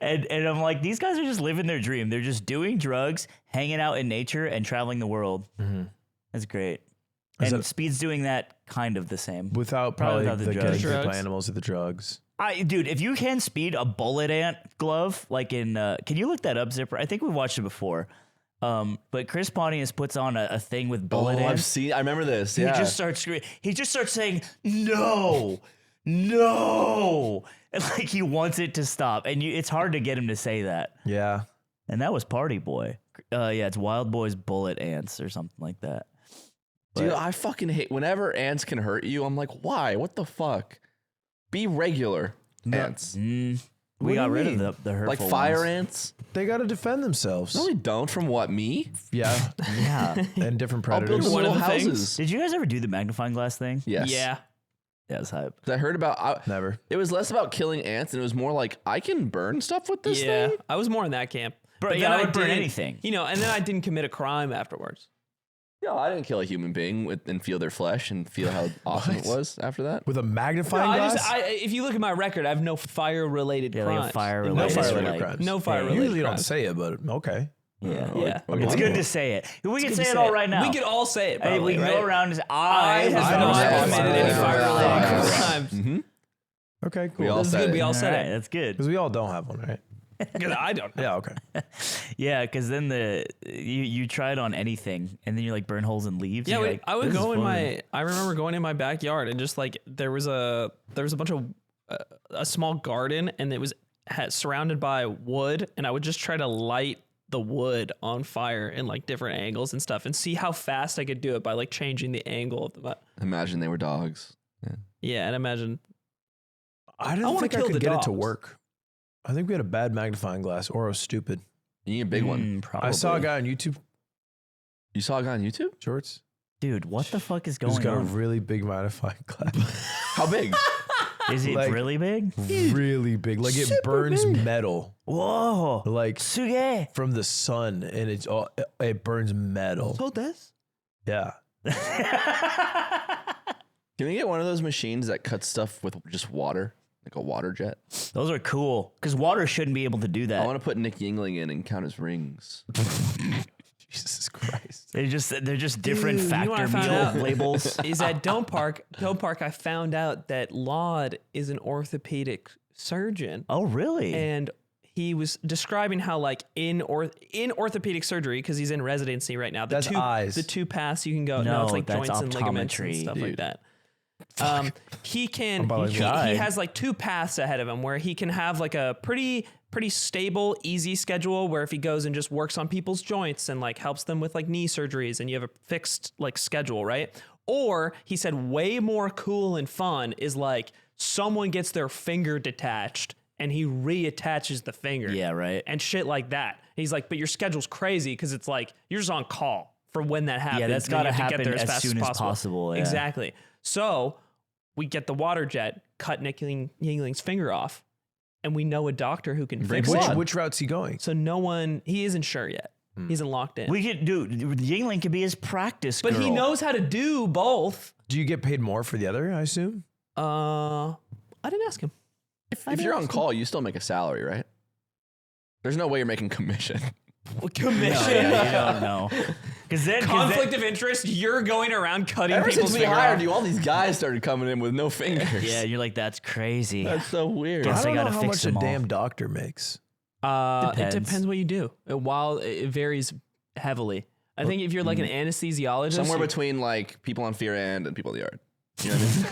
and I'm like, these guys are just living their dream. They're just doing drugs, hanging out in nature, and traveling the world. That's great. Is And that- Speed's doing that kind of the same. Without Probably probably without the getting drugs. bit by Drugs. animals with the drugs. Dude, if you can speed a bullet ant glove, like in, can you look that up, Zipper? I think we watched it before. But Chris Pontius puts on a thing with bullet I've ants. seen. I remember this. He Yeah. just starts screaming. He just starts saying, no, no. And like he wants it to stop. And it's hard to get him to say that. Yeah. And that was Party Boy. Yeah, it's Wild Boy's Bullet Ants or something like that. Dude, I fucking hate whenever ants can hurt you. I'm like, why? What the fuck? Be regular ants. We What do got you rid mean? of the hurtful Like fire ones. ants. They got to defend themselves. No, we don't. From what, me? Yeah. Yeah. And different I'll build predators. some One of little the things- houses. Did you guys ever do the magnifying glass thing? Yes. Yeah. Yeah, it was hype. 'Cause I heard about... Never. It was less about killing ants, and it was more like, I can burn stuff with this Yeah. thing? I was more in that camp. Bro, But yeah, then I would burn didn't- anything. You know, and then I didn't commit a crime afterwards. No, I didn't kill a human being and feel their flesh and feel how awesome it was after that. With a magnifying No, glass? if you look at my record, I have no fire-related Yeah, crimes. like a fire no related. fire-related crimes. No You fire-related usually don't crimes. say it, but okay. Yeah. Yeah. It's good to say it. We can Good say to it all right now. We could all say it. Hey, Probably, we can right? go around and say, I have I not don't committed have any fire-related fire-related crimes. crimes. Okay, We cool. all This is said good. it. We all All said right, it. that's good. Because we all don't have one, right? Good, I don't know. Yeah, okay. Yeah, because then you try it on anything, and then you like burn holes in leaves. Yeah, and you're wait, like, I would this is go in fun. I remember going in my backyard and just like there was a bunch of a small garden and it was surrounded by wood, and I would just try to light the wood on fire in like different angles and stuff and see how fast I could do it by like changing the angle of the Imagine they were dogs. yeah, and imagine I didn't wanna think I kill could the get it to dogs. work. I think we had a bad magnifying glass, or I was stupid. You need a big one. Probably. I saw a guy on YouTube You saw a guy on YouTube? shorts Dude, what the fuck is who's going got a on? really big magnifying glass. How big? Is it like- really big? Really big. Like it burns metal. Whoa. Like Suge. from the sun, and it burns metal. this. Yeah. Can we get one of those machines that cuts stuff with just water? Like a water jet? Those are cool. Because water shouldn't be able to do I that. want to put Nick Yingling in and count his rings. Jesus Christ. They're just different Dude, you know what I factor found meal out? labels. Is at Dome Park, I found out that Laud is an orthopedic surgeon. Oh, really? And he was describing how like in orthopedic surgery, because he's in residency right now. That's eyes. The two paths you can go. No, No, it's like that's joints and ligaments and optometry, stuff like dude. that. He can. about to He die. has like two paths ahead of him where he can have like a pretty stable, easy schedule where if he goes and just works on people's joints and like helps them with like knee surgeries and you have a fixed like schedule, right? Or he said way more cool and fun is like someone gets their finger detached and he reattaches the finger. Yeah, right. And shit like that. He's like, but your schedule's crazy because it's like you're just on call for when that happens. Yeah, that's and then got to you have happen get there as fast soon as possible. Yeah. Exactly. So we get the water jet, cut Nick Yingling's finger off, and we know a doctor who can fix it. Which route's he going? So he isn't sure yet. He isn't locked in. We could do, Yingling could be his practice But girl. he knows how to do both. Do you get paid more for the other, I assume? I didn't ask him. If you're on call, you still make a salary, right? There's no way you're making commission. Commission. No, yeah, you don't know. Because then, Conflict of interest. You're going around cutting Ever people's since we finger hired off. you, all these guys started coming in with no fingers. yeah, you're like, that's crazy. That's so weird. Guess I don't they know gotta how fix much a them all. damn doctor makes. It Depends. depends what you do. While it varies heavily. I think if you're like an anesthesiologist, Somewhere you're- between like people on Fear and people in the yard. You know what I mean?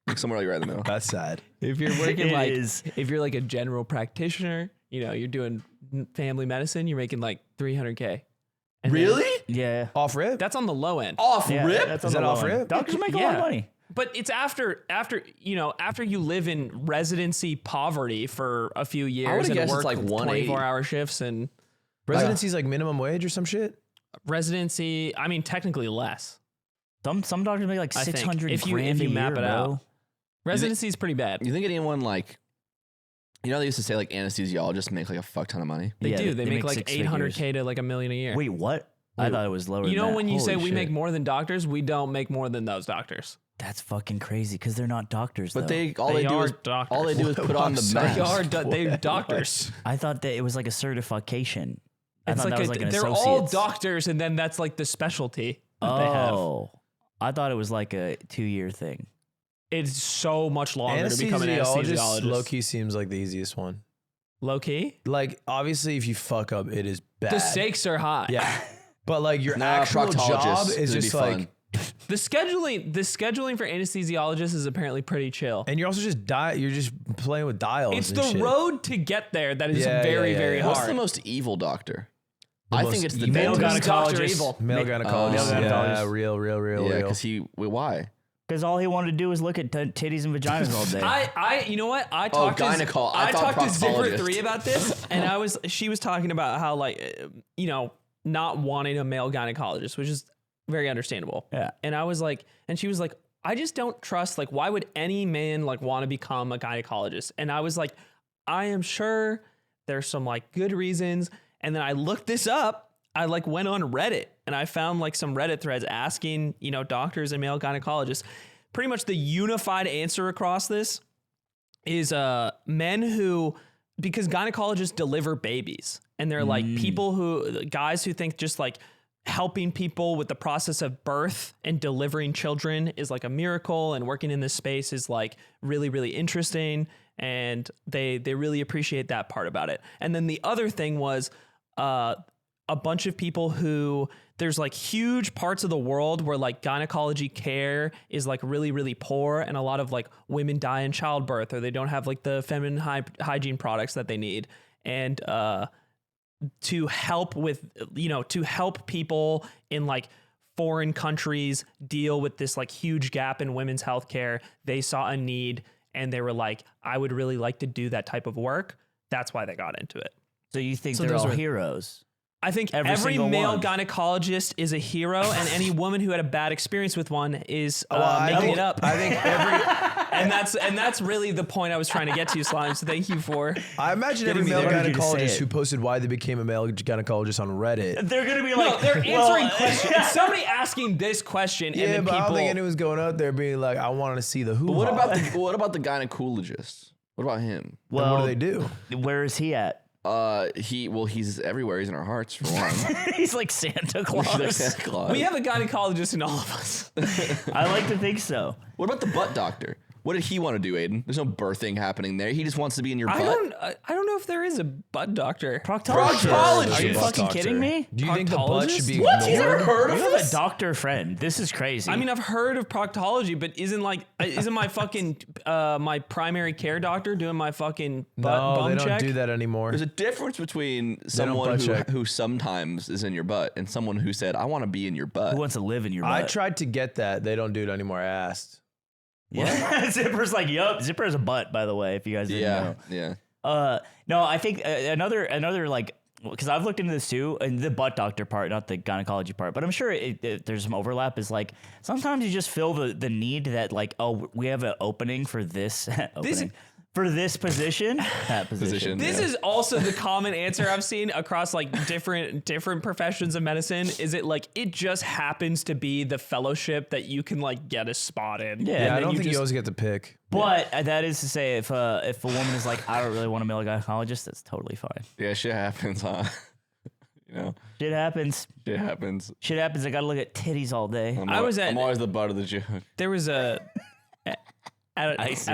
Like somewhere like right in the middle. That's sad. if you're working It like is. if you're like a general practitioner, you know, you're doing family medicine, you're making like $300K. And then- Really? Yeah. Off rip? That's on the low end. Off Yeah, rip? that's Is on that the off low end. rip? Doctors make a lot of money. But it's after you live in residency poverty for a few years and guess it's work like 180. 24-hour shifts and Residency's like minimum wage or some shit? residency, I mean technically less. Some doctors make like I think. 600 If you- grand if you a year, map it bro. out. Residency is pretty bad. You think anyone like, you know, they used to say like anesthesiologists make like a fuck ton of money. They Yeah, do. They make like six 800K to like $1 million a year. Wait, what? I thought it was lower You than know that. when you say Holy we shit. make more than doctors, we don't make more than those doctors. That's fucking crazy because they're not doctors, But though. all they do are is doctors. all they do is put on the sorry. mask. They're doctors. I thought that it was like a certification. I It's thought like that was like an they're all associate's. doctors, and then that's like the specialty that they have. Oh, I thought it was like a 2-year thing. It's so much longer to become an anesthesiologist. Low key seems like the easiest one. Low key? Like, obviously, if you fuck up, it is bad. The stakes are high. Yeah. But like your Nah, actual job proctologists, is it'd just be like, fun. The scheduling for anesthesiologists is apparently pretty chill. and you're also just you're just playing with dials. It's and the shit. road to get there that is Yeah, very, yeah, very yeah. hard. What's the most evil doctor? The I most think it's the evil Male dentist. Dr. gynecologist. Evil. Male gynecologist. male Yeah, gynecologist. real. Yeah, because why? Because all he wanted to do was look at titties and vaginas all day. You know what? I talked to Zipper 3 about this, and she was talking about how not wanting a male gynecologist, which is very understandable. Yeah. And I was like, and she was like, I just don't trust, like, why would any man like want to become a gynecologist? And I was like, I am sure there's some like good reasons. And then I looked this up. I like went on Reddit and I found like some Reddit threads asking, doctors and male gynecologists. Pretty much the unified answer across this is men who, because gynecologists deliver babies, and they're like guys who think just like helping people with the process of birth and delivering children is like a miracle, and working in this space is like really, really interesting. And they really appreciate that part about it. And then the other thing was a bunch of people who, there's like huge parts of the world where like gynecology care is like really, really poor. And a lot of like women die in childbirth, or they don't have like the feminine hygiene products that they need. And to help with, to help people in like foreign countries deal with this like huge gap in women's healthcare, they saw a need and they were like, I would really like to do that type of work. That's why they got into it. So you think they're all heroes? I think every male gynecologist is a hero, and any woman who had a bad experience with one is making it up. I think and that's really the point I was trying to get to, Slime. So thank you for. I imagine every male gynecologist who posted why they became a male gynecologist on Reddit. They're gonna be like, they're answering questions. It's somebody asking this question, and then but people. I don't think anyone's going out there being like, I wanted to see the who. What about the gynecologist? What about him? Well, what do they do? Where is he at? He's everywhere. He's in our hearts, for one. He's like Santa Claus. He's like Santa Claus. We have a gynecologist in all of us. I like to think so. What about the butt doctor? What did he want to do, Aiden? There's no birthing happening there. He just wants to be in your butt. I don't know if there is a butt doctor. Proctologist. Are you fucking kidding me? Do you think the butt should be What? He's ignored? never heard of this? You have a doctor friend. This is crazy. I mean, I've heard of proctology, but isn't my fucking my primary care doctor doing my fucking bum they check? don't do that anymore. There's a difference between someone who sometimes is in your butt and someone who said, I want to be in your butt. Who wants to live in your butt? I tried to get that. They don't do it anymore. I asked. Yeah. Zipper's like, yup. Zipper has a butt, by the way, if you guys didn't know. Yeah. No, I think another like, because I've looked into this too, and the butt doctor part, not the gynecology part, but I'm sure there's some overlap. Is like sometimes you just feel the need that like, oh, we have an opening for this for this position, that position. This is also the common answer I've seen across like different professions of medicine. Is it like it just happens to be the fellowship that you can like get a spot in? Yeah, I don't think you always get to pick. But that is to say, if a woman is like, I don't really want a male gynecologist, that's totally fine. Yeah, shit happens, huh? Shit happens. Shit happens. Shit happens. I gotta look at titties all day. I'm always the butt of the joke. There was at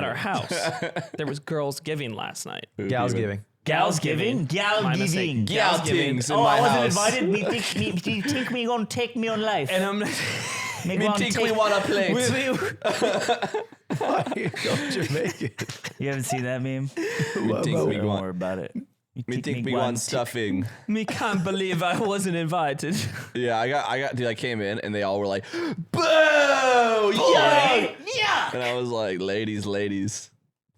our house, there was galsgiving last night. Galsgiving. Galsgiving? Galsgiving. Galtings in Oh, my I wasn't house. invited. Me think me gonna take me on life. And I'm Me think we want a plate. Why are you going Jamaican? You haven't seen that meme? Me think we Don't want. worry about it. Me think we want stuffing. Me can't believe I wasn't invited. Yeah, I came in and they all were like, boo! Yeah! Yeah. And I was like, ladies,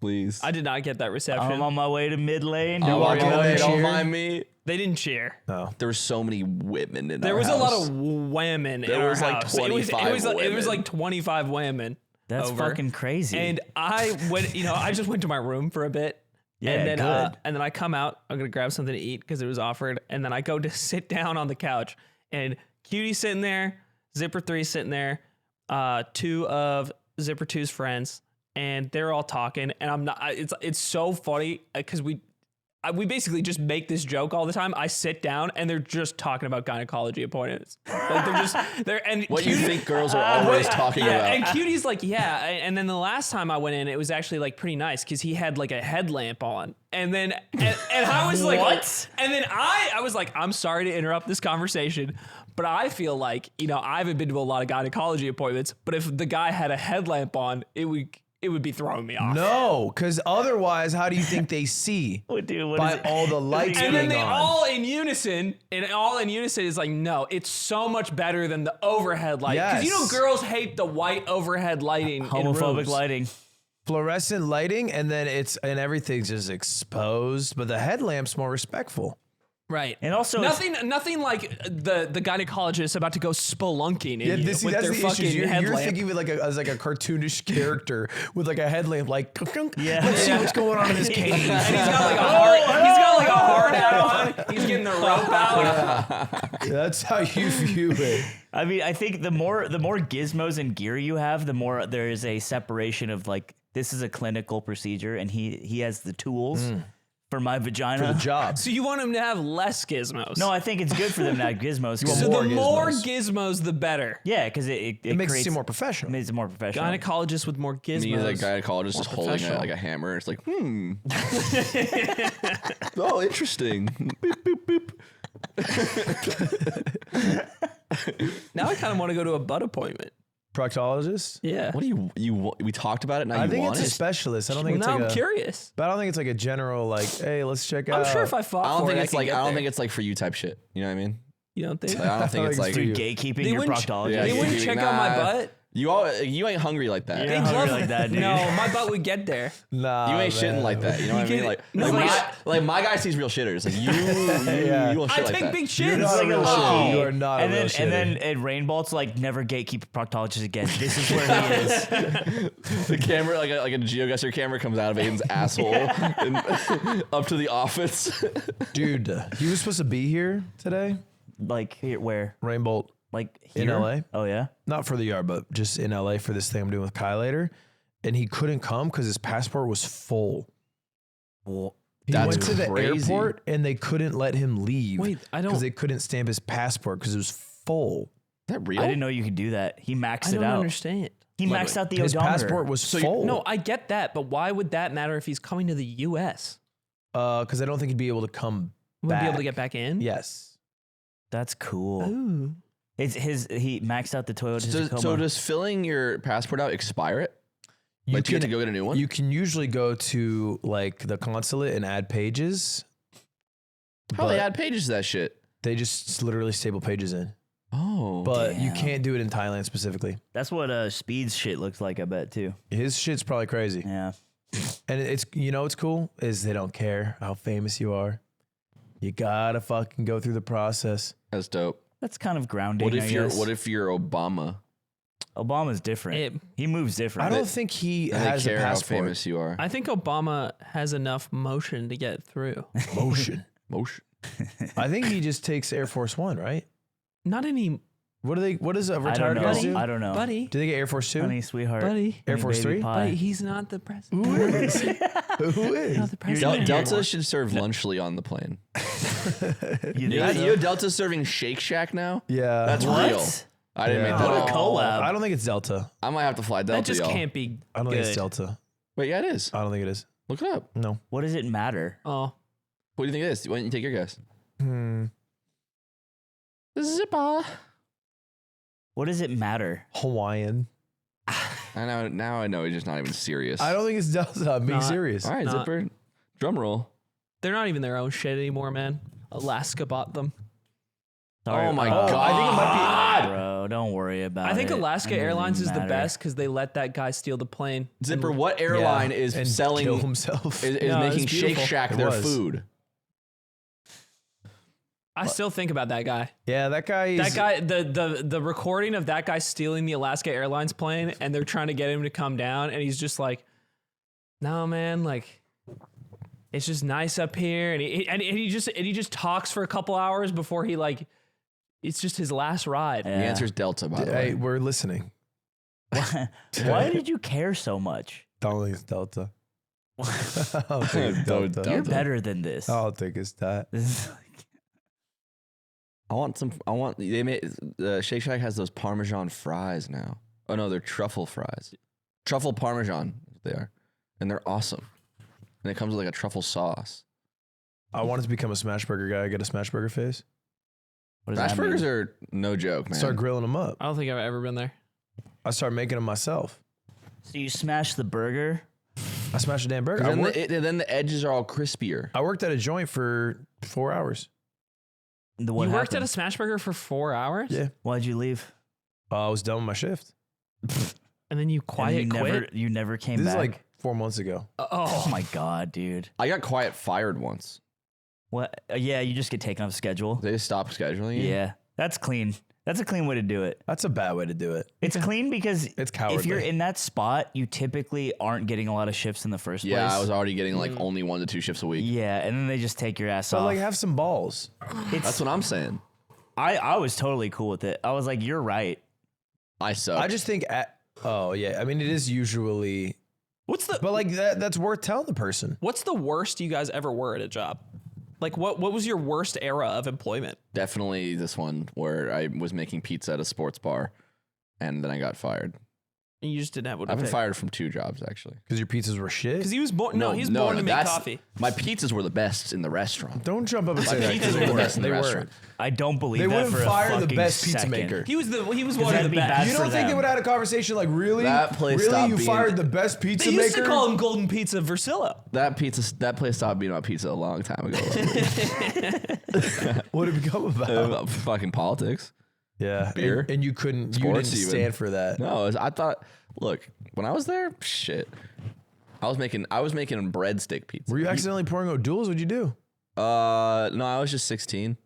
please. I did not get that reception. I'm on my way to mid lane. I'm Don't on worry my about way, it. don't mind me. They didn't cheer. Oh. There were so many women in There our was house. a lot of women in our was like house. 25 it was women. like 25 women. That's over. fucking crazy. And I went, I just went to my room for a bit. Yeah, and then I come out. I'm gonna grab something to eat because it was offered. And then I go to sit down on the couch, and Cutie's sitting there, Zipper 3's sitting there, two of Zipper 2's friends, and they're all talking. And I'm not. It's so funny because we basically just make this joke all the time. I sit down and they're just talking about gynecology appointments. Like they're and What Cutie, you think girls are always talking about. and Cutie's like, yeah. And then the last time I went in, it was actually like pretty nice because he had like a headlamp on. And then and I was like, What? And then I was like, I'm sorry to interrupt this conversation, but I feel like I haven't been to a lot of gynecology appointments. But if the guy had a headlamp on, it it would be throwing me off. No, because otherwise, how do you think they see? What, dude, what By is it? all the lights And then being they on. all in unison, is like, no, it's so much better than the overhead light. Because you know Yes. girls hate the white overhead lighting in Homophobic rooms. lighting. Fluorescent lighting, and then everything's just exposed. But the headlamp's more respectful. Right. And also nothing like the gynecologist about to go spelunking in you That's with their the fucking issue. You're headlamp. thinking of it as like a cartoonish character with like a headlamp, like Yeah. let's see what's going on in this cave. And he's got like a hard hat on. He's getting the rope out. That's how you view it. I mean, I think the more gizmos and gear you have, the more there is a separation of like, this is a clinical procedure and he has the tools for my vagina. For the job. So you want him to have less gizmos? No, I think it's good for them to have gizmos. 'Cause So more the more gizmos. gizmos, the better. yeah, because it It makes it creates, seem more professional. makes it more professional. Gynecologist with more gizmos. Me as a gynecologist just holding professional. like a hammer. It's like, oh, interesting. Boop, boop, boop. Now I kind of want to go to a butt appointment. Proctologist? Yeah. What do we talked about it. Now I you think want it's a it? specialist. I don't think it's Now like I'm a. curious. But I don't think it's like a general like, hey, let's check out. I'm sure if I fought I don't for think it, it's I like could I get don't there. think it's like for you type shit. You know what I mean? You don't think? Like, I don't think it's like Dude, gatekeeping They your wouldn't proctologist. Yeah, They you- wouldn't check out my nah. butt. you ain't hungry like that. Yeah. They hungry love like that, dude. No, my butt would get there. Nah, You ain't shitting man. like that. You know what I mean? get Like, it. No, my guy sees real shitters. Like you will I shit like take that. big You're shits. not a Like a real low shitter. key. You are not and a real then, shitter. and then Rainbolt's like, never gatekeep a proctologist again. This is where he is. The camera, like a GeoGuessr camera, comes out of Aiden's asshole and up to the office. Dude, he was supposed to be here today. Like, here, where? Rainbolt. Like, In here? LA? Oh, yeah? Not for the yard, but just in LA for this thing I'm doing with Kai later. And he couldn't come because his passport was full. Well, He That's went to the crazy. airport and they couldn't let him leave. Wait, I don't- Because they couldn't stamp his passport because it was full. Is that real? I didn't know you could do that. He maxed I it don't out. understand. He maxed out the His odometer. passport was full. No, I get that, but why would that matter if he's coming to the U.S.? Because I don't think he'd be able to come Would back. be able to get back in? Yes. That's cool. Ooh. It's he maxed out the Toyota Tacoma. So does filling your passport out expire it? Like, do you have to go get a new one? You can usually go to like the consulate and add pages. How they but add pages to that shit? They just literally staple pages in. Oh, But you Damn. can't do it in Thailand specifically. That's what Speed's shit looks like, I bet, too. His shit's probably crazy. Yeah. And it's, you know what's cool is they don't care how famous you are. You gotta fucking go through the process. that's dope. That's kind of grounding, What I if you're guess. What if you're Obama? Obama's different. He moves different. I don't think he And has they a care how passport. famous you are. I think Obama has enough motion to get through. Motion. Motion. I think he just takes Air Force One, right? Not any, What does a I don't retired know. guys do? I don't know. buddy. Do they get Air Force Two? Honey, sweetheart. Buddy. Air Honey, Force baby 3? pie. Buddy, he's not the president. Who is? Who is? Not the president. Delta should serve lunchly on the plane. You You think so? know Delta's serving Shake Shack now? Yeah. That's What? real. I didn't Yeah. make that What up. a collab. I don't think it's Delta. I might have to fly Delta, That just y'all. can't be I don't good. think it's Delta. Wait, yeah, it is. I don't think it is. Look it up. No. What does it matter? Oh. What do you think it is? Why don't you take your guess? Zipper. What does it matter? Hawaiian. I know. Now I know he's just not even serious. I don't think it's Delta. I'm being Not- serious. All right, Not- Zipper. Drum roll. They're not even their own shit anymore, man. Alaska bought them. Sorry. Oh my Oh, God. I think it might be. Bro, don't worry about it. I think Alaska It doesn't Airlines is the matter. best because they let that guy steal the plane. Zipper, And what airline is and selling kill himself. is No, it was making Shake beautiful. Shack It their was. food? I still think about that guy. Yeah, that guy is. That guy, the recording of that guy stealing the Alaska Airlines plane, and they're trying to get him to come down, and he's just like, "No, man, like, it's just nice up here," and he just talks for a couple hours before he like, it's just his last ride. The Yeah. answer is Delta, by the way. Hey, we're listening. Why did you care so much? Don't think it's Delta. I'll think it's Don't- Delta. You're Delta. better than this. I'll think it's that. This is like, They made Shake Shack has those Parmesan fries now. Oh no, they're truffle fries. Truffle Parmesan, they are, and they're awesome. And it comes with like a truffle sauce. I wanted to become a smash burger guy. Get a smash burger face. what does Smash that mean? burgers are no joke, man. Start grilling them up. I don't think I've ever been there. I start making them myself. So you smash the burger. I smashed a damn burger. Then the edges are all crispier. I worked at a joint for 4 hours. What You worked happened? at a smash burger for 4 hours? Yeah. Why'd you leave? I was done with my shift. And then you And quit? you never came This back. is like 4 months ago. oh my god, dude. I got quiet fired once. What? Yeah, you just get taken off schedule. They just stopped scheduling you. Yeah, that's clean. That's a clean way to do it. That's a bad way to do it. It's clean because It's if you're cowardly. in that spot, you typically aren't getting a lot of shifts in the first Yeah, place. I was already getting like only 1 to 2 shifts a week. Yeah, and then they just take your ass So off. like, have some balls. That's what I'm saying. I was totally cool with it. I was like, you're right. I suck. I just think. Oh yeah. I mean, it is usually. But like that's worth telling the person. What's the worst you guys ever were at a job? Like what was your worst era of employment? Definitely this one where I was making pizza at a sports bar, and then I got fired. And you just didn't have what I've been fired from 2 jobs actually. Because your pizzas were shit. Because he was born. No, he's born to make coffee. My pizzas were the best in the restaurant. Don't jump up and say that. pizzas 'cause were they the weren't. best in the They restaurant. weren't. I don't believe They that wouldn't for a fire the fucking best pizza second. maker. He was one of that'd the be best. bad You for don't think they them. would have had a conversation like, really? That place really? stopped You being- fired the best pizza They maker? used to call him Golden Pizza Versillo. That place stopped being about pizza a long time ago. What did it become about? Fucking politics. Yeah. Beer. And you couldn't, you Sports didn't even. stand for that. No, I thought. Look, when I was there, shit. I was making breadstick pizza. Were you accidentally pouring O'Doul's? What'd you do? No, I was just 16.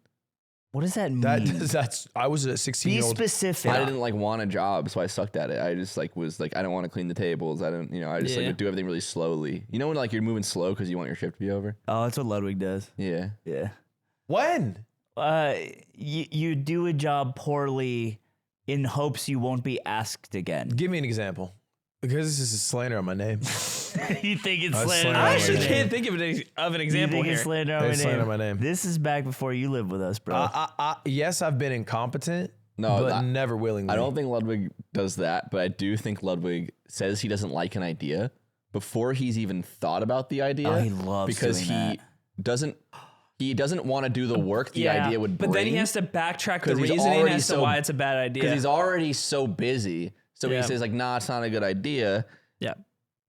What does that mean? That's I was a Be 16-year-old. specific. I didn't like want a job, so I sucked at it. I just like was like I don't want to clean the tables. I don't, I just like Yeah. would do everything really slowly. You know when like you're moving slow because you want your shift to be over. Oh, that's what Ludwig does. Yeah. Yeah. When? You do a job poorly in hopes you won't be asked again. Give me an example. Because this is a slander on my name. You think it's I slander? slander on I my actually name? can't think of an You example think here. it's slander on my It's slander name? on my name. This is back before you lived with us, bro. Yes, I've been incompetent, No, but never willingly. I don't think Ludwig does that, but I do think Ludwig says he doesn't like an idea before he's even thought about the idea. Oh, he loves because doing that. he doesn't want to do the work the idea would bring. But then he has to backtrack the 'Cause he's reasoning already as to so- why it's a bad because idea. he's already so busy. So Yeah. he says like, "Nah, it's not a good idea." Yeah.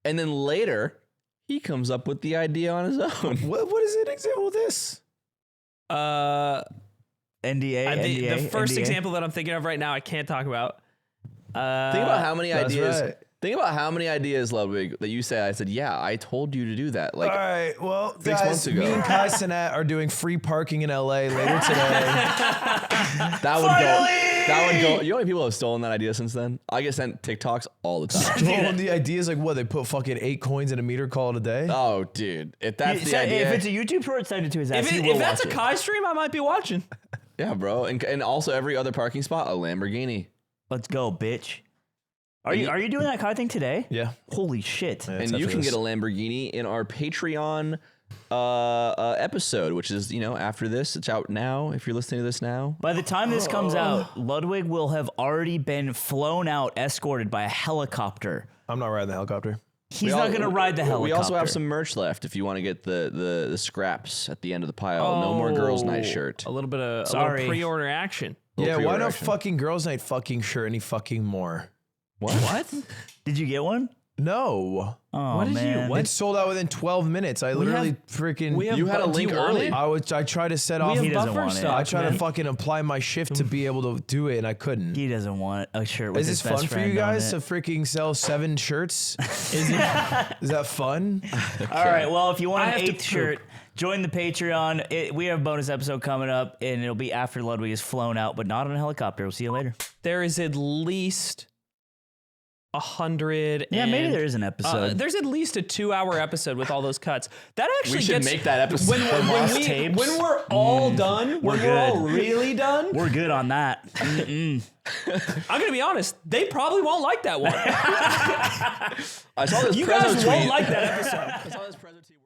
And then later, he comes up with the idea on his own. What is an example of this? NDA. The first NDA. example that I'm thinking of right now, I can't talk about. Think about how many that's ideas. right. Think about how many ideas, Ludwig, that you said. I said, "Yeah, I told you to do that." Like, All right, well, 6 guys, months ago. me and Kai Sinat are doing free parking in LA later today. that would go. That would go. You know how many people have stolen that idea since then? I get sent TikToks all the time. Stolen the ideas like what? They put fucking 8 coins in a meter, call it a day. Oh, dude, if that's the idea, If it's a YouTube short, send it to his ass. He will If that's a watch it. Kai stream, I might be watching. yeah, bro, and also every other parking spot, a Lamborghini. Let's go, bitch. Are you doing that Kai thing today? Yeah. Holy shit. Yeah, And it's you after can this. get a Lamborghini in our Patreon episode, which is after this. It's out now. If you're listening to this now, By the time this comes out, Ludwig will have already been flown out, escorted by a helicopter. I'm not riding the helicopter. He's not going to ride the helicopter. We also have some merch left if you want to get the scraps at the end of the pile. No more girls' night shirt. A little bit of Sorry. pre-order action. Yeah, why pre-order not action. fucking girls' night fucking shirt any fucking more? What? Did you get one? No. Oh, What did you- man. what? It sold out within 12 minutes. I literally freaking. We have You had a do link you want early. it? I tried to set off. We He have doesn't buffer want it. stock. I tried to man. fucking apply my shift to be able to do it, and I couldn't. He doesn't want a shirt with Is his this best fun for friend you guys on to it. freaking sell 7 shirts? Is that fun? All right, well, if you want I an have to 8th poop. shirt, join the Patreon. We have a bonus episode coming up, and it'll be after Ludwig is flown out, but not on a helicopter. We'll see you later. There is at least 100. Yeah, maybe there is an episode. There's at least a 2-hour episode with all those cuts. That actually We should gets, make that episode. lost tapes. when we're all done, when we're all good. really done, We're good on that. I'm gonna be honest. They probably won't like that one. I saw this You Prezzo guys tweet. won't like that episode. I saw this Prezzo tweet.